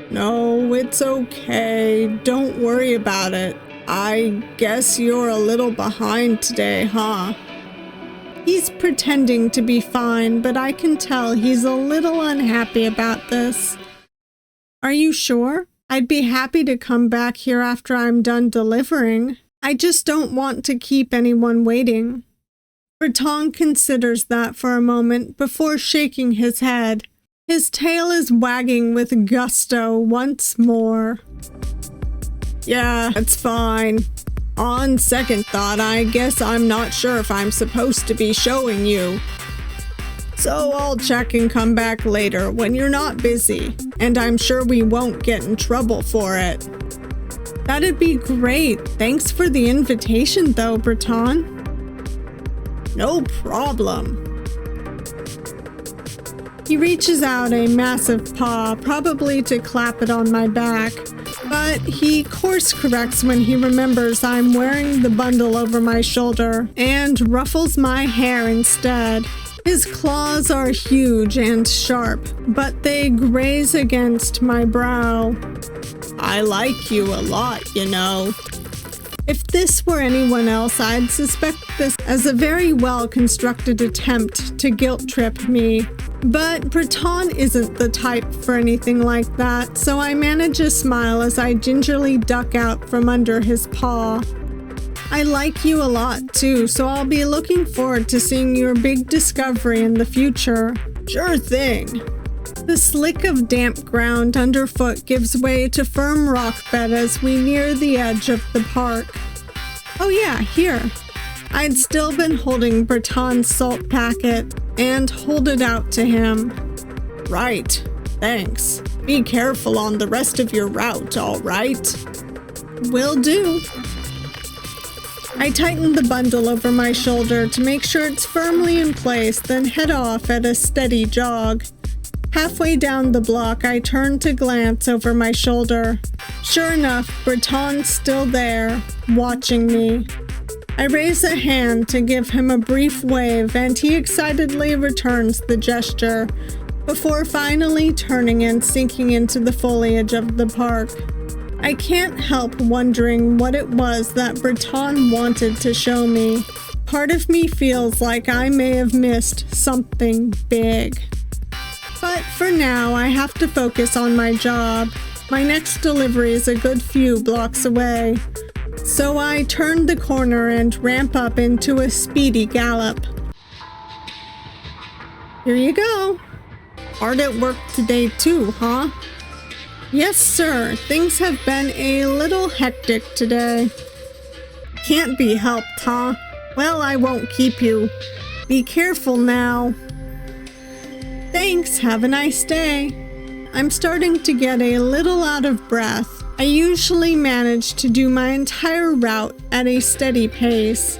No, it's okay. Don't worry about it. I guess you're a little behind today, huh? He's pretending to be fine, but I can tell he's a little unhappy about this. Are you sure? I'd be happy to come back here after I'm done delivering. I just don't want to keep anyone waiting. Brattan considers that for a moment before shaking his head. His tail is wagging with gusto once more. Yeah, it's fine. On second thought, I guess I'm not sure if I'm supposed to be showing you. So I'll check and come back later when you're not busy, and I'm sure we won't get in trouble for it. That'd be great. Thanks for the invitation though, Brattan. No problem. He reaches out a massive paw, probably to clap it on my back, but he course corrects when he remembers I'm wearing the bundle over my shoulder and ruffles my hair instead. His claws are huge and sharp, but they graze against my brow. I like you a lot, you know. If this were anyone else, I'd suspect this as a very well-constructed attempt to guilt-trip me. But Brattan isn't the type for anything like that, so I manage a smile as I gingerly duck out from under his paw. I like you a lot too, so I'll be looking forward to seeing your big discovery in the future. Sure thing. The slick of damp ground underfoot gives way to firm rock bed as we near the edge of the park. Oh yeah, here. I'd still been holding Brattan's salt packet and hold it out to him. Right, thanks. Be careful on the rest of your route, all right? Will do. I tighten the bundle over my shoulder to make sure it's firmly in place, then head off at a steady jog. Halfway down the block, I turn to glance over my shoulder. Sure enough, Brattan's still there, watching me. I raise a hand to give him a brief wave, and he excitedly returns the gesture, before finally turning and sinking into the foliage of the park. I can't help wondering what it was that Brattan wanted to show me. Part of me feels like I may have missed something big. But for now, I have to focus on my job. My next delivery is a good few blocks away. So I turn the corner and ramp up into a speedy gallop. Here you go. Hard at work today too, huh? Yes, sir. Things have been a little hectic today. Can't be helped, huh? Well, I won't keep you. Be careful now. Thanks. Have a nice day. I'm starting to get a little out of breath. I usually manage to do my entire route at a steady pace,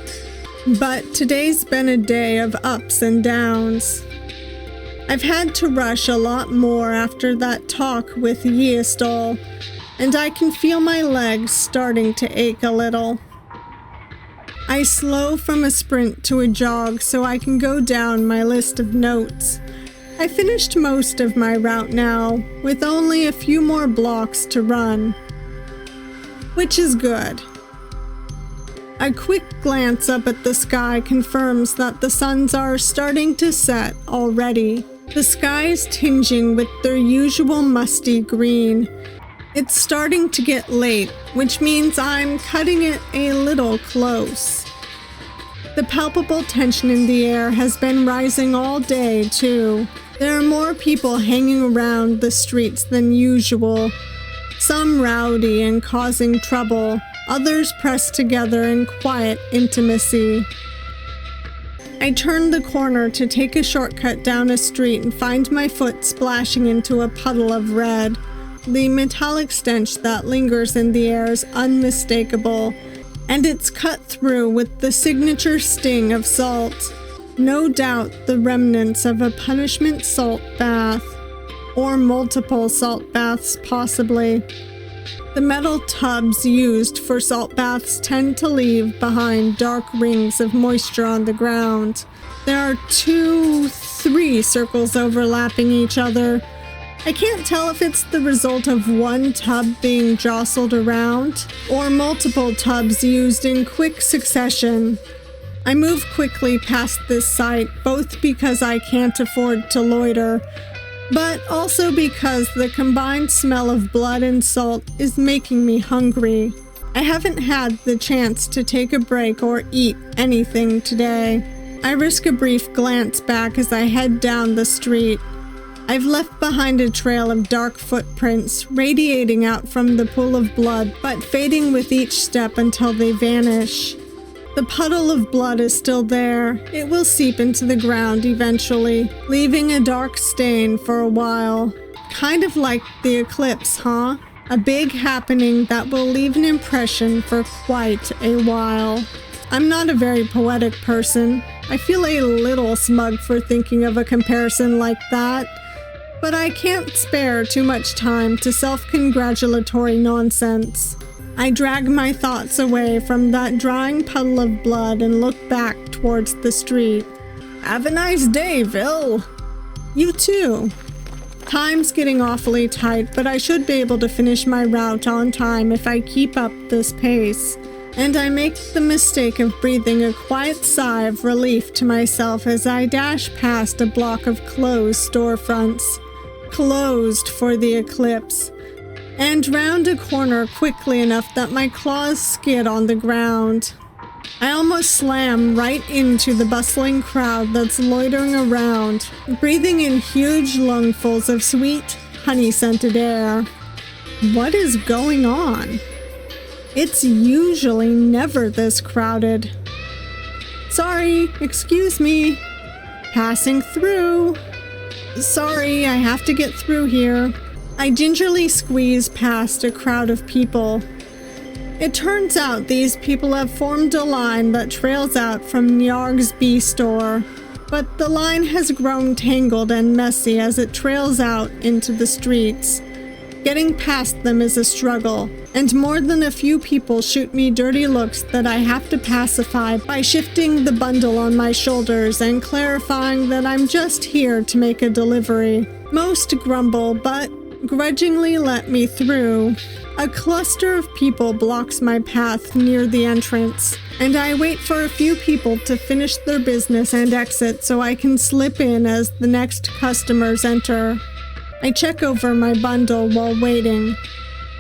but today's been a day of ups and downs. I've had to rush a lot more after that talk with Yiestol, and I can feel my legs starting to ache a little. I slow from a sprint to a jog so I can go down my list of notes. I finished most of my route now, with only a few more blocks to run, which is good. A quick glance up at the sky confirms that the suns are starting to set already. The sky is tinging with their usual musty green, It's starting to get late, which means I'm cutting it a little close. The palpable tension in the air has been rising all day, too. There are more people hanging around the streets than usual. Some rowdy and causing trouble, others pressed together in quiet intimacy. I turn the corner to take a shortcut down a street and find my foot splashing into a puddle of red. The metallic stench that lingers in the air is unmistakable, and it's cut through with the signature sting of salt. No doubt the remnants of a punishment salt bath, or multiple salt baths possibly. The metal tubs used for salt baths tend to leave behind dark rings of moisture on the ground. There are 3 circles overlapping each other. I can't tell if it's the result of one tub being jostled around, or multiple tubs used in quick succession. I move quickly past this site, both because I can't afford to loiter, but also because the combined smell of blood and salt is making me hungry. I haven't had the chance to take a break or eat anything today. I risk a brief glance back as I head down the street. I've left behind a trail of dark footprints radiating out from the pool of blood, but fading with each step until they vanish. The puddle of blood is still there. It will seep into the ground eventually, leaving a dark stain for a while. Kind of like the eclipse, huh? A big happening that will leave an impression for quite a while. I'm not a very poetic person. I feel a little smug for thinking of a comparison like that, but I can't spare too much time to self-congratulatory nonsense. I drag my thoughts away from that drying puddle of blood and look back towards the street. Have a nice day, Vil. You too. Time's getting awfully tight, but I should be able to finish my route on time if I keep up this pace. And I make the mistake of breathing a quiet sigh of relief to myself as I dash past a block of closed storefronts. Closed for the eclipse. And round a corner quickly enough that my claws skid on the ground. I almost slam right into the bustling crowd that's loitering around, breathing in huge lungfuls of sweet, honey-scented air. What is going on? It's usually never this crowded. Sorry, excuse me. Passing through. Sorry, I have to get through here. I gingerly squeeze past a crowd of people. It turns out these people have formed a line that trails out from Nyargh's bee store, but the line has grown tangled and messy as it trails out into the streets. Getting past them is a struggle, and more than a few people shoot me dirty looks that I have to pacify by shifting the bundle on my shoulders and clarifying that I'm just here to make a delivery. Most grumble, but grudgingly let me through. A cluster of people blocks my path near the entrance, and I wait for a few people to finish their business and exit so I can slip in as the next customers enter. I check over my bundle while waiting,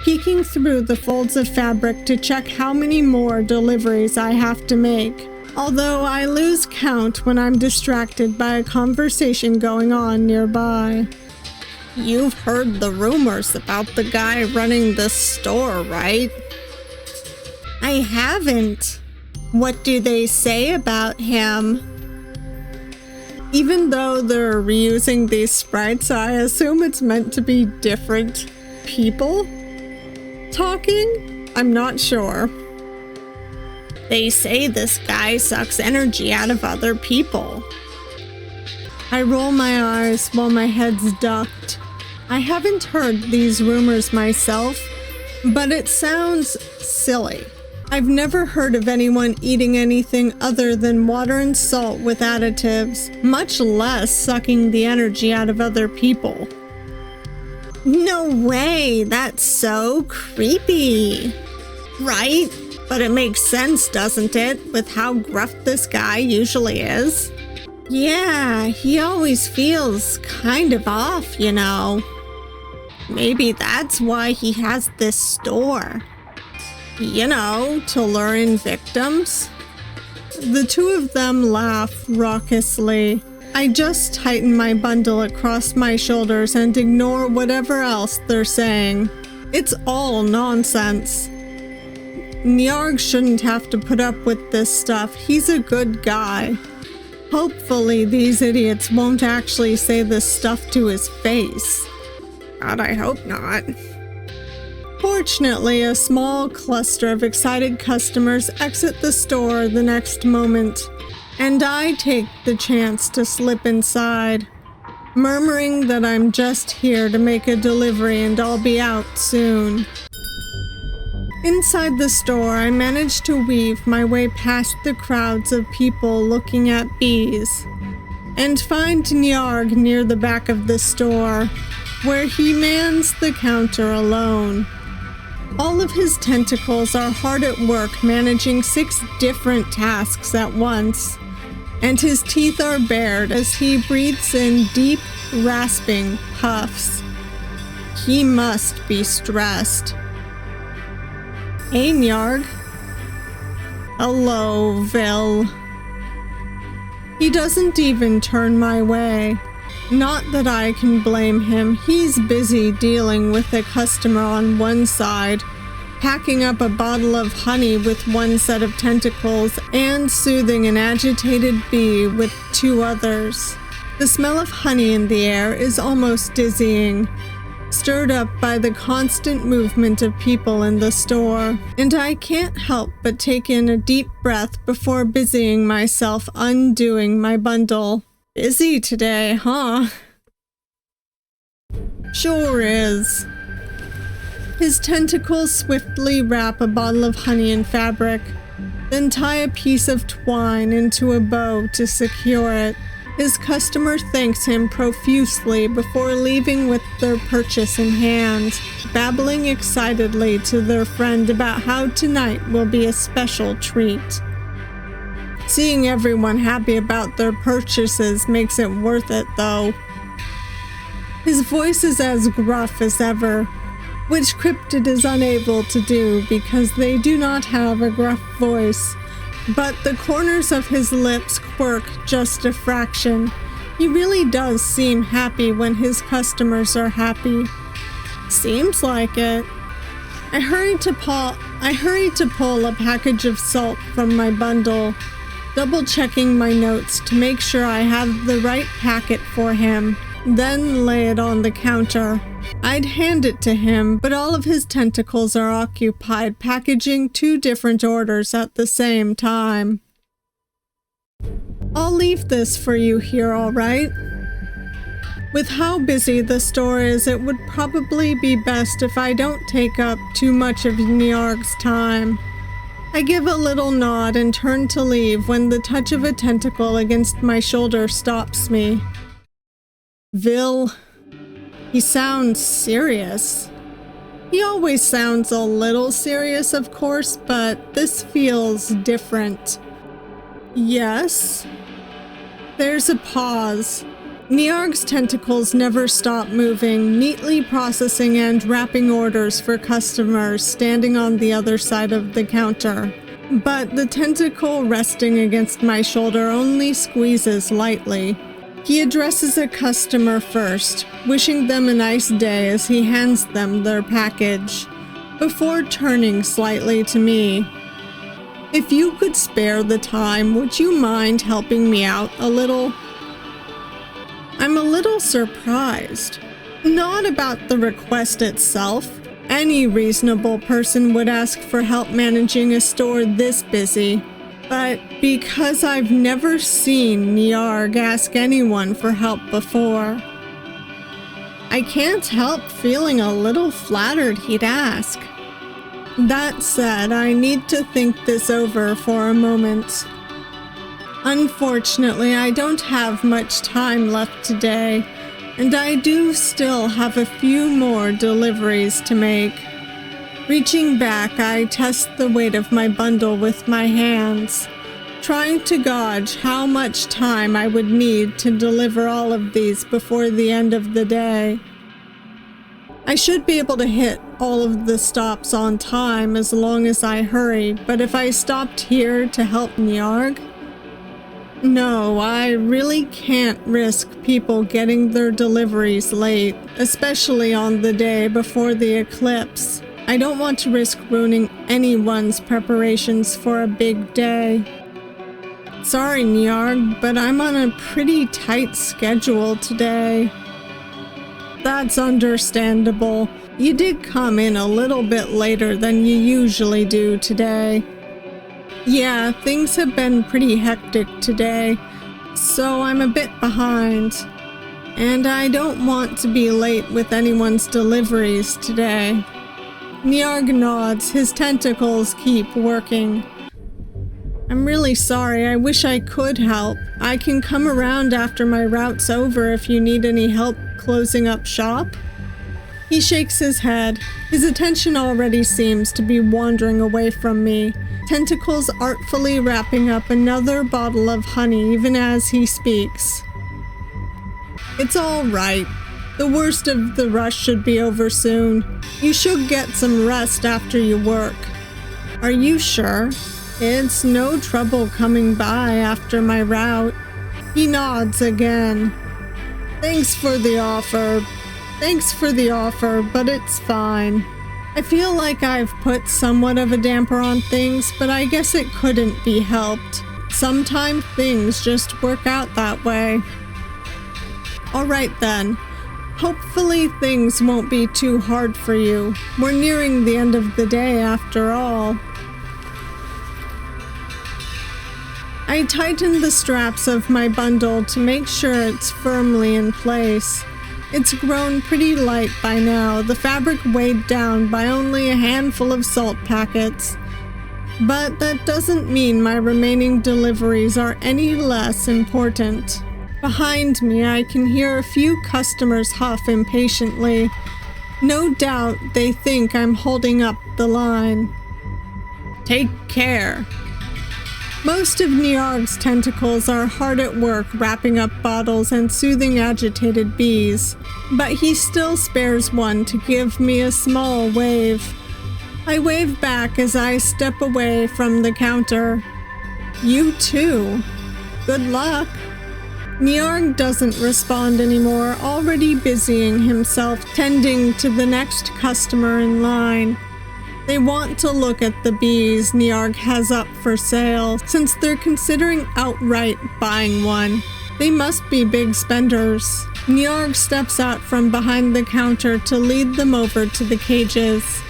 peeking through the folds of fabric to check how many more deliveries I have to make, although I lose count when I'm distracted by a conversation going on nearby. You've heard the rumors about the guy running this store, right? I haven't. What do they say about him? Even though they're reusing these sprites, I assume it's meant to be different people talking? I'm not sure. They say this guy sucks energy out of other people. I roll my eyes while my head's ducked. I haven't heard these rumors myself, but it sounds silly. I've never heard of anyone eating anything other than water and salt with additives, much less sucking the energy out of other people. No way, that's so creepy. Right? But it makes sense, doesn't it, with how gruff this guy usually is? Yeah, he always feels kind of off, you know. Maybe that's why he has this store. You know, to lure in victims. The two of them laugh raucously. I just tighten my bundle across my shoulders and ignore whatever else they're saying. It's all nonsense. Nyargh shouldn't have to put up with this stuff. He's a good guy. Hopefully these idiots won't actually say this stuff to his face. God, I hope not. Fortunately, a small cluster of excited customers exit the store the next moment, and I take the chance to slip inside, murmuring that I'm just here to make a delivery and I'll be out soon. Inside the store, I manage to weave my way past the crowds of people looking at bees, and find Nyargh near the back of the store, where he mans the counter alone. All of his tentacles are hard at work managing 6 different tasks at once, and his teeth are bared as he breathes in deep, rasping puffs. He must be stressed. Hey, Nyargh. Hello, Vil. He doesn't even turn my way. Not that I can blame him. He's busy dealing with a customer on one side, packing up a bottle of honey with one set of tentacles, and soothing an agitated bee with 2 others. The smell of honey in the air is almost dizzying, stirred up by the constant movement of people in the store, and I can't help but take in a deep breath before busying myself undoing my bundle. Busy today, huh? Sure is. His tentacles swiftly wrap a bottle of honey in fabric, then tie a piece of twine into a bow to secure it. His customer thanks him profusely before leaving with their purchase in hand, babbling excitedly to their friend about how tonight will be a special treat. Seeing everyone happy about their purchases makes it worth it, though. His voice is as gruff as ever, which cryptid is unable to do because they do not have a gruff voice, but the corners of his lips quirk just a fraction. He really does seem happy when his customers are happy. Seems like it. I hurry to pull a package of salt from my bundle, double-checking my notes to make sure I have the right packet for him, then lay it on the counter. I'd hand it to him, but all of his tentacles are occupied packaging 2 different orders at the same time. I'll leave this for you here, all right? With how busy the store is, it would probably be best if I don't take up too much of Nyargh's time. I give a little nod and turn to leave when the touch of a tentacle against my shoulder stops me. Vil. He sounds serious. He always sounds a little serious, of course, but this feels different. Yes? There's a pause. Nyargh's tentacles never stop moving, neatly processing and wrapping orders for customers standing on the other side of the counter. But the tentacle resting against my shoulder only squeezes lightly. He addresses a customer first, wishing them a nice day as he hands them their package, before turning slightly to me. If you could spare the time, would you mind helping me out a little? I'm a little surprised. Not about the request itself. Any reasonable person would ask for help managing a store this busy. But because I've never seen Nyargh ask anyone for help before, I can't help feeling a little flattered he'd ask. That said, I need to think this over for a moment. Unfortunately, I don't have much time left today, and I do still have a few more deliveries to make. Reaching back, I test the weight of my bundle with my hands, trying to gauge how much time I would need to deliver all of these before the end of the day. I should be able to hit all of the stops on time as long as I hurry, but if I stopped here to help Nyargh? No, I really can't risk people getting their deliveries late, especially on the day before the eclipse. I don't want to risk ruining anyone's preparations for a big day. Sorry, Nyargh, but I'm on a pretty tight schedule today. That's understandable. You did come in a little bit later than you usually do today. Yeah, things have been pretty hectic today, so I'm a bit behind. And I don't want to be late with anyone's deliveries today. Nyargh nods, his tentacles keep working. I'm really sorry, I wish I could help. I can come around after my route's over if you need any help closing up shop. He shakes his head. His attention already seems to be wandering away from me. Tentacles artfully wrapping up another bottle of honey even as he speaks. It's all right. The worst of the rush should be over soon. You should get some rest after you work. Are you sure? It's no trouble coming by after my route. He nods again. Thanks for the offer, but it's fine. I feel like I've put somewhat of a damper on things, but I guess it couldn't be helped. Sometimes things just work out that way. Alright then. Hopefully things won't be too hard for you. We're nearing the end of the day after all. I tighten the straps of my bundle to make sure it's firmly in place. It's grown pretty light by now, the fabric weighed down by only a handful of salt packets. But that doesn't mean my remaining deliveries are any less important. Behind me, I can hear a few customers huff impatiently. No doubt they think I'm holding up the line. Take care. Most of Nyargh's tentacles are hard at work wrapping up bottles and soothing agitated bees, but he still spares one to give me a small wave. I wave back as I step away from the counter. You too. Good luck. Nyargh doesn't respond anymore, already busying himself tending to the next customer in line. They want to look at the bees Nyargh has up for sale, since they're considering outright buying one. They must be big spenders. Nyargh steps out from behind the counter to lead them over to the cages.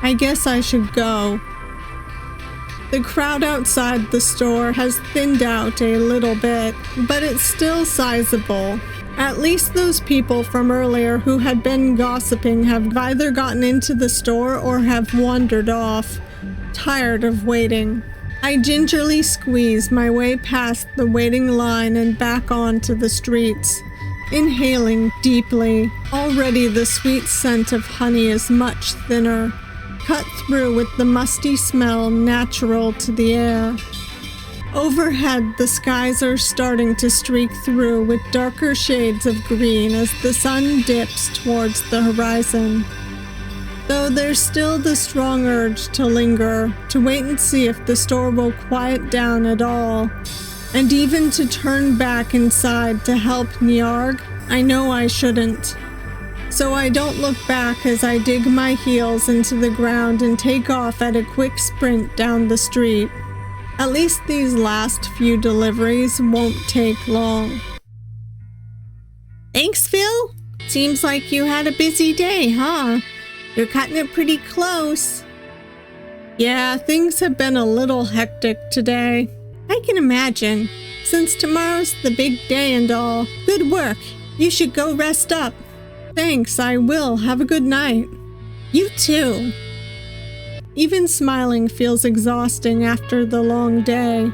I guess I should go. The crowd outside the store has thinned out a little bit, but it's still sizable. At least those people from earlier who had been gossiping have either gotten into the store or have wandered off, tired of waiting. I gingerly squeeze my way past the waiting line and back onto the streets, inhaling deeply. Already the sweet scent of honey is much thinner, cut through with the musty smell natural to the air. Overhead, the skies are starting to streak through with darker shades of green as the sun dips towards the horizon. Though there's still the strong urge to linger, to wait and see if the store will quiet down at all, and even to turn back inside to help Nyargh. I know I shouldn't. So I don't look back as I dig my heels into the ground and take off at a quick sprint down the street. At least these last few deliveries won't take long. Thanks, Phil. Seems like you had a busy day, huh? You're cutting it pretty close. Yeah, things have been a little hectic today. I can imagine, since tomorrow's the big day and all. Good work. You should go rest up. Thanks, I will. Have a good night. You too. Even smiling feels exhausting after the long day,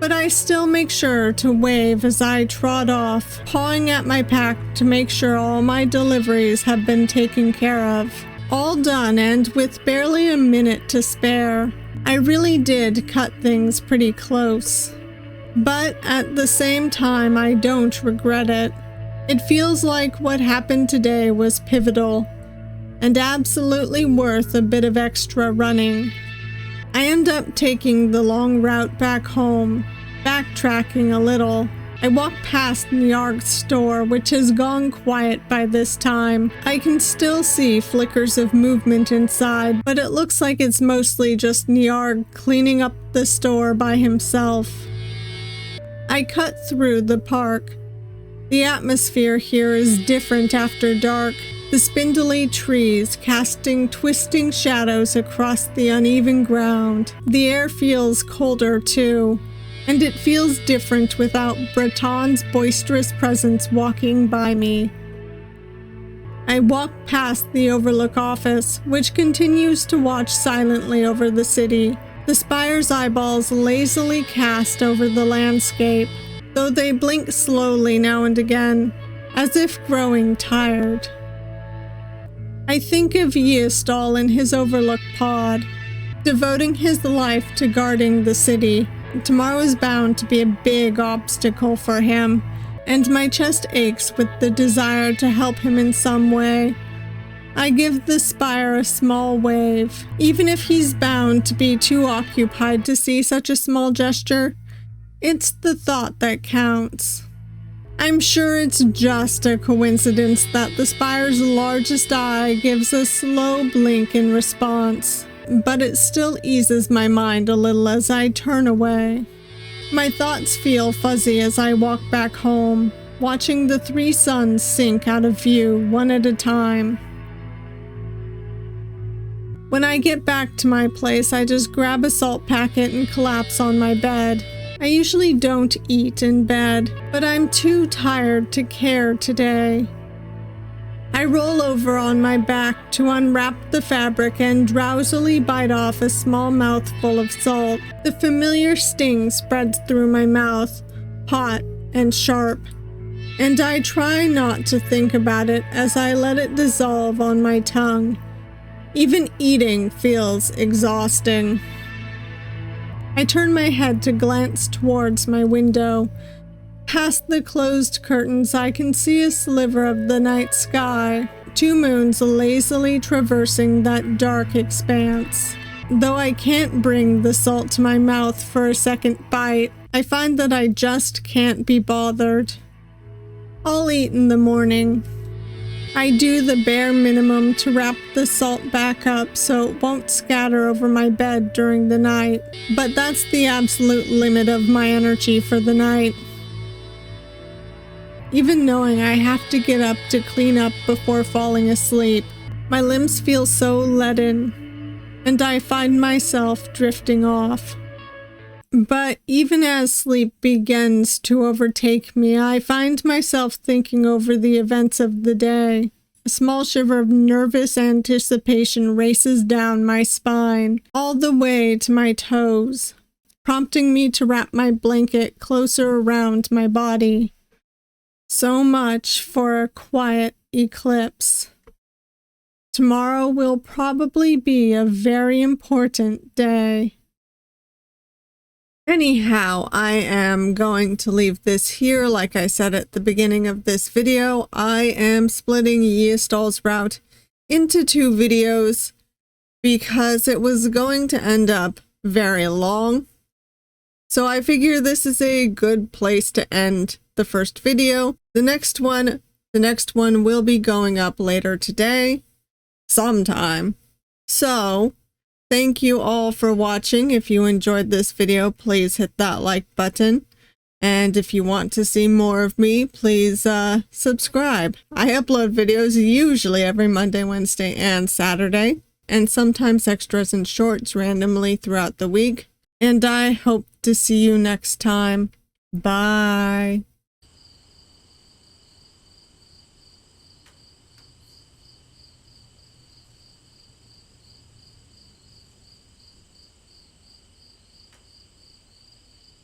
but I still make sure to wave as I trot off, pawing at my pack to make sure all my deliveries have been taken care of. All done and with barely a minute to spare. I really did cut things pretty close. But at the same time, I don't regret it. It feels like what happened today was pivotal. and absolutely worth a bit of extra running. I end up taking the long route back home, backtracking a little. I walk past Nyargh's store, which has gone quiet by this time. I can still see flickers of movement inside, but it looks like it's mostly just Nyargh cleaning up the store by himself. I cut through the park. The atmosphere here is different after dark. The spindly trees casting twisting shadows across the uneven ground. The air feels colder too. And it feels different without Brattan's boisterous presence walking by me. I walk past the Overlook office, which continues to watch silently over the city, the spire's eyeballs lazily cast over the landscape, though they blink slowly now and again, as if growing tired. I think of Yiestol in his Overlook pod, devoting his life to guarding the city. Tomorrow is bound to be a big obstacle for him, and my chest aches with the desire to help him in some way. I give the spire a small wave, even if he's bound to be too occupied to see such a small gesture. It's the thought that counts. I'm sure it's just a coincidence that the spire's largest eye gives a slow blink in response. But it still eases my mind a little as I turn away. My thoughts feel fuzzy as I walk back home, watching the 3 suns sink out of view one at a time. When I get back to my place, I just grab a salt packet and collapse on my bed. I usually don't eat in bed, but I'm too tired to care today. I roll over on my back to unwrap the fabric and drowsily bite off a small mouthful of salt. The familiar sting spreads through my mouth, hot and sharp, and I try not to think about it as I let it dissolve on my tongue. Even eating feels exhausting. I turn my head to glance towards my window. Past the closed curtains, I can see a sliver of the night sky, 2 moons lazily traversing that dark expanse. Though I can't bring the salt to my mouth for a second bite, I find that I just can't be bothered. I'll eat in the morning. I do the bare minimum to wrap the salt back up so it won't scatter over my bed during the night, but that's the absolute limit of my energy for the night. Even knowing I have to get up to clean up before falling asleep, my limbs feel so leaden, and I find myself drifting off. But even as sleep begins to overtake me, I find myself thinking over the events of the day. A small shiver of nervous anticipation races down my spine, all the way to my toes, prompting me to wrap my blanket closer around my body. So much for a quiet eclipse. Tomorrow will probably be a very important day. Anyhow, I am going to leave this here. Like I said at the beginning of this video, I am splitting Yiestol's route into 2 videos because it was going to end up very long. So I figure this is a good place to end the first video. The next one will be going up later today, sometime. So, thank you all for watching. If you enjoyed this video, please hit that like button. And if you want to see more of me, please subscribe. I upload videos usually every Monday, Wednesday, and Saturday, and sometimes extras and shorts randomly throughout the week. And I hope to see you next time. Bye.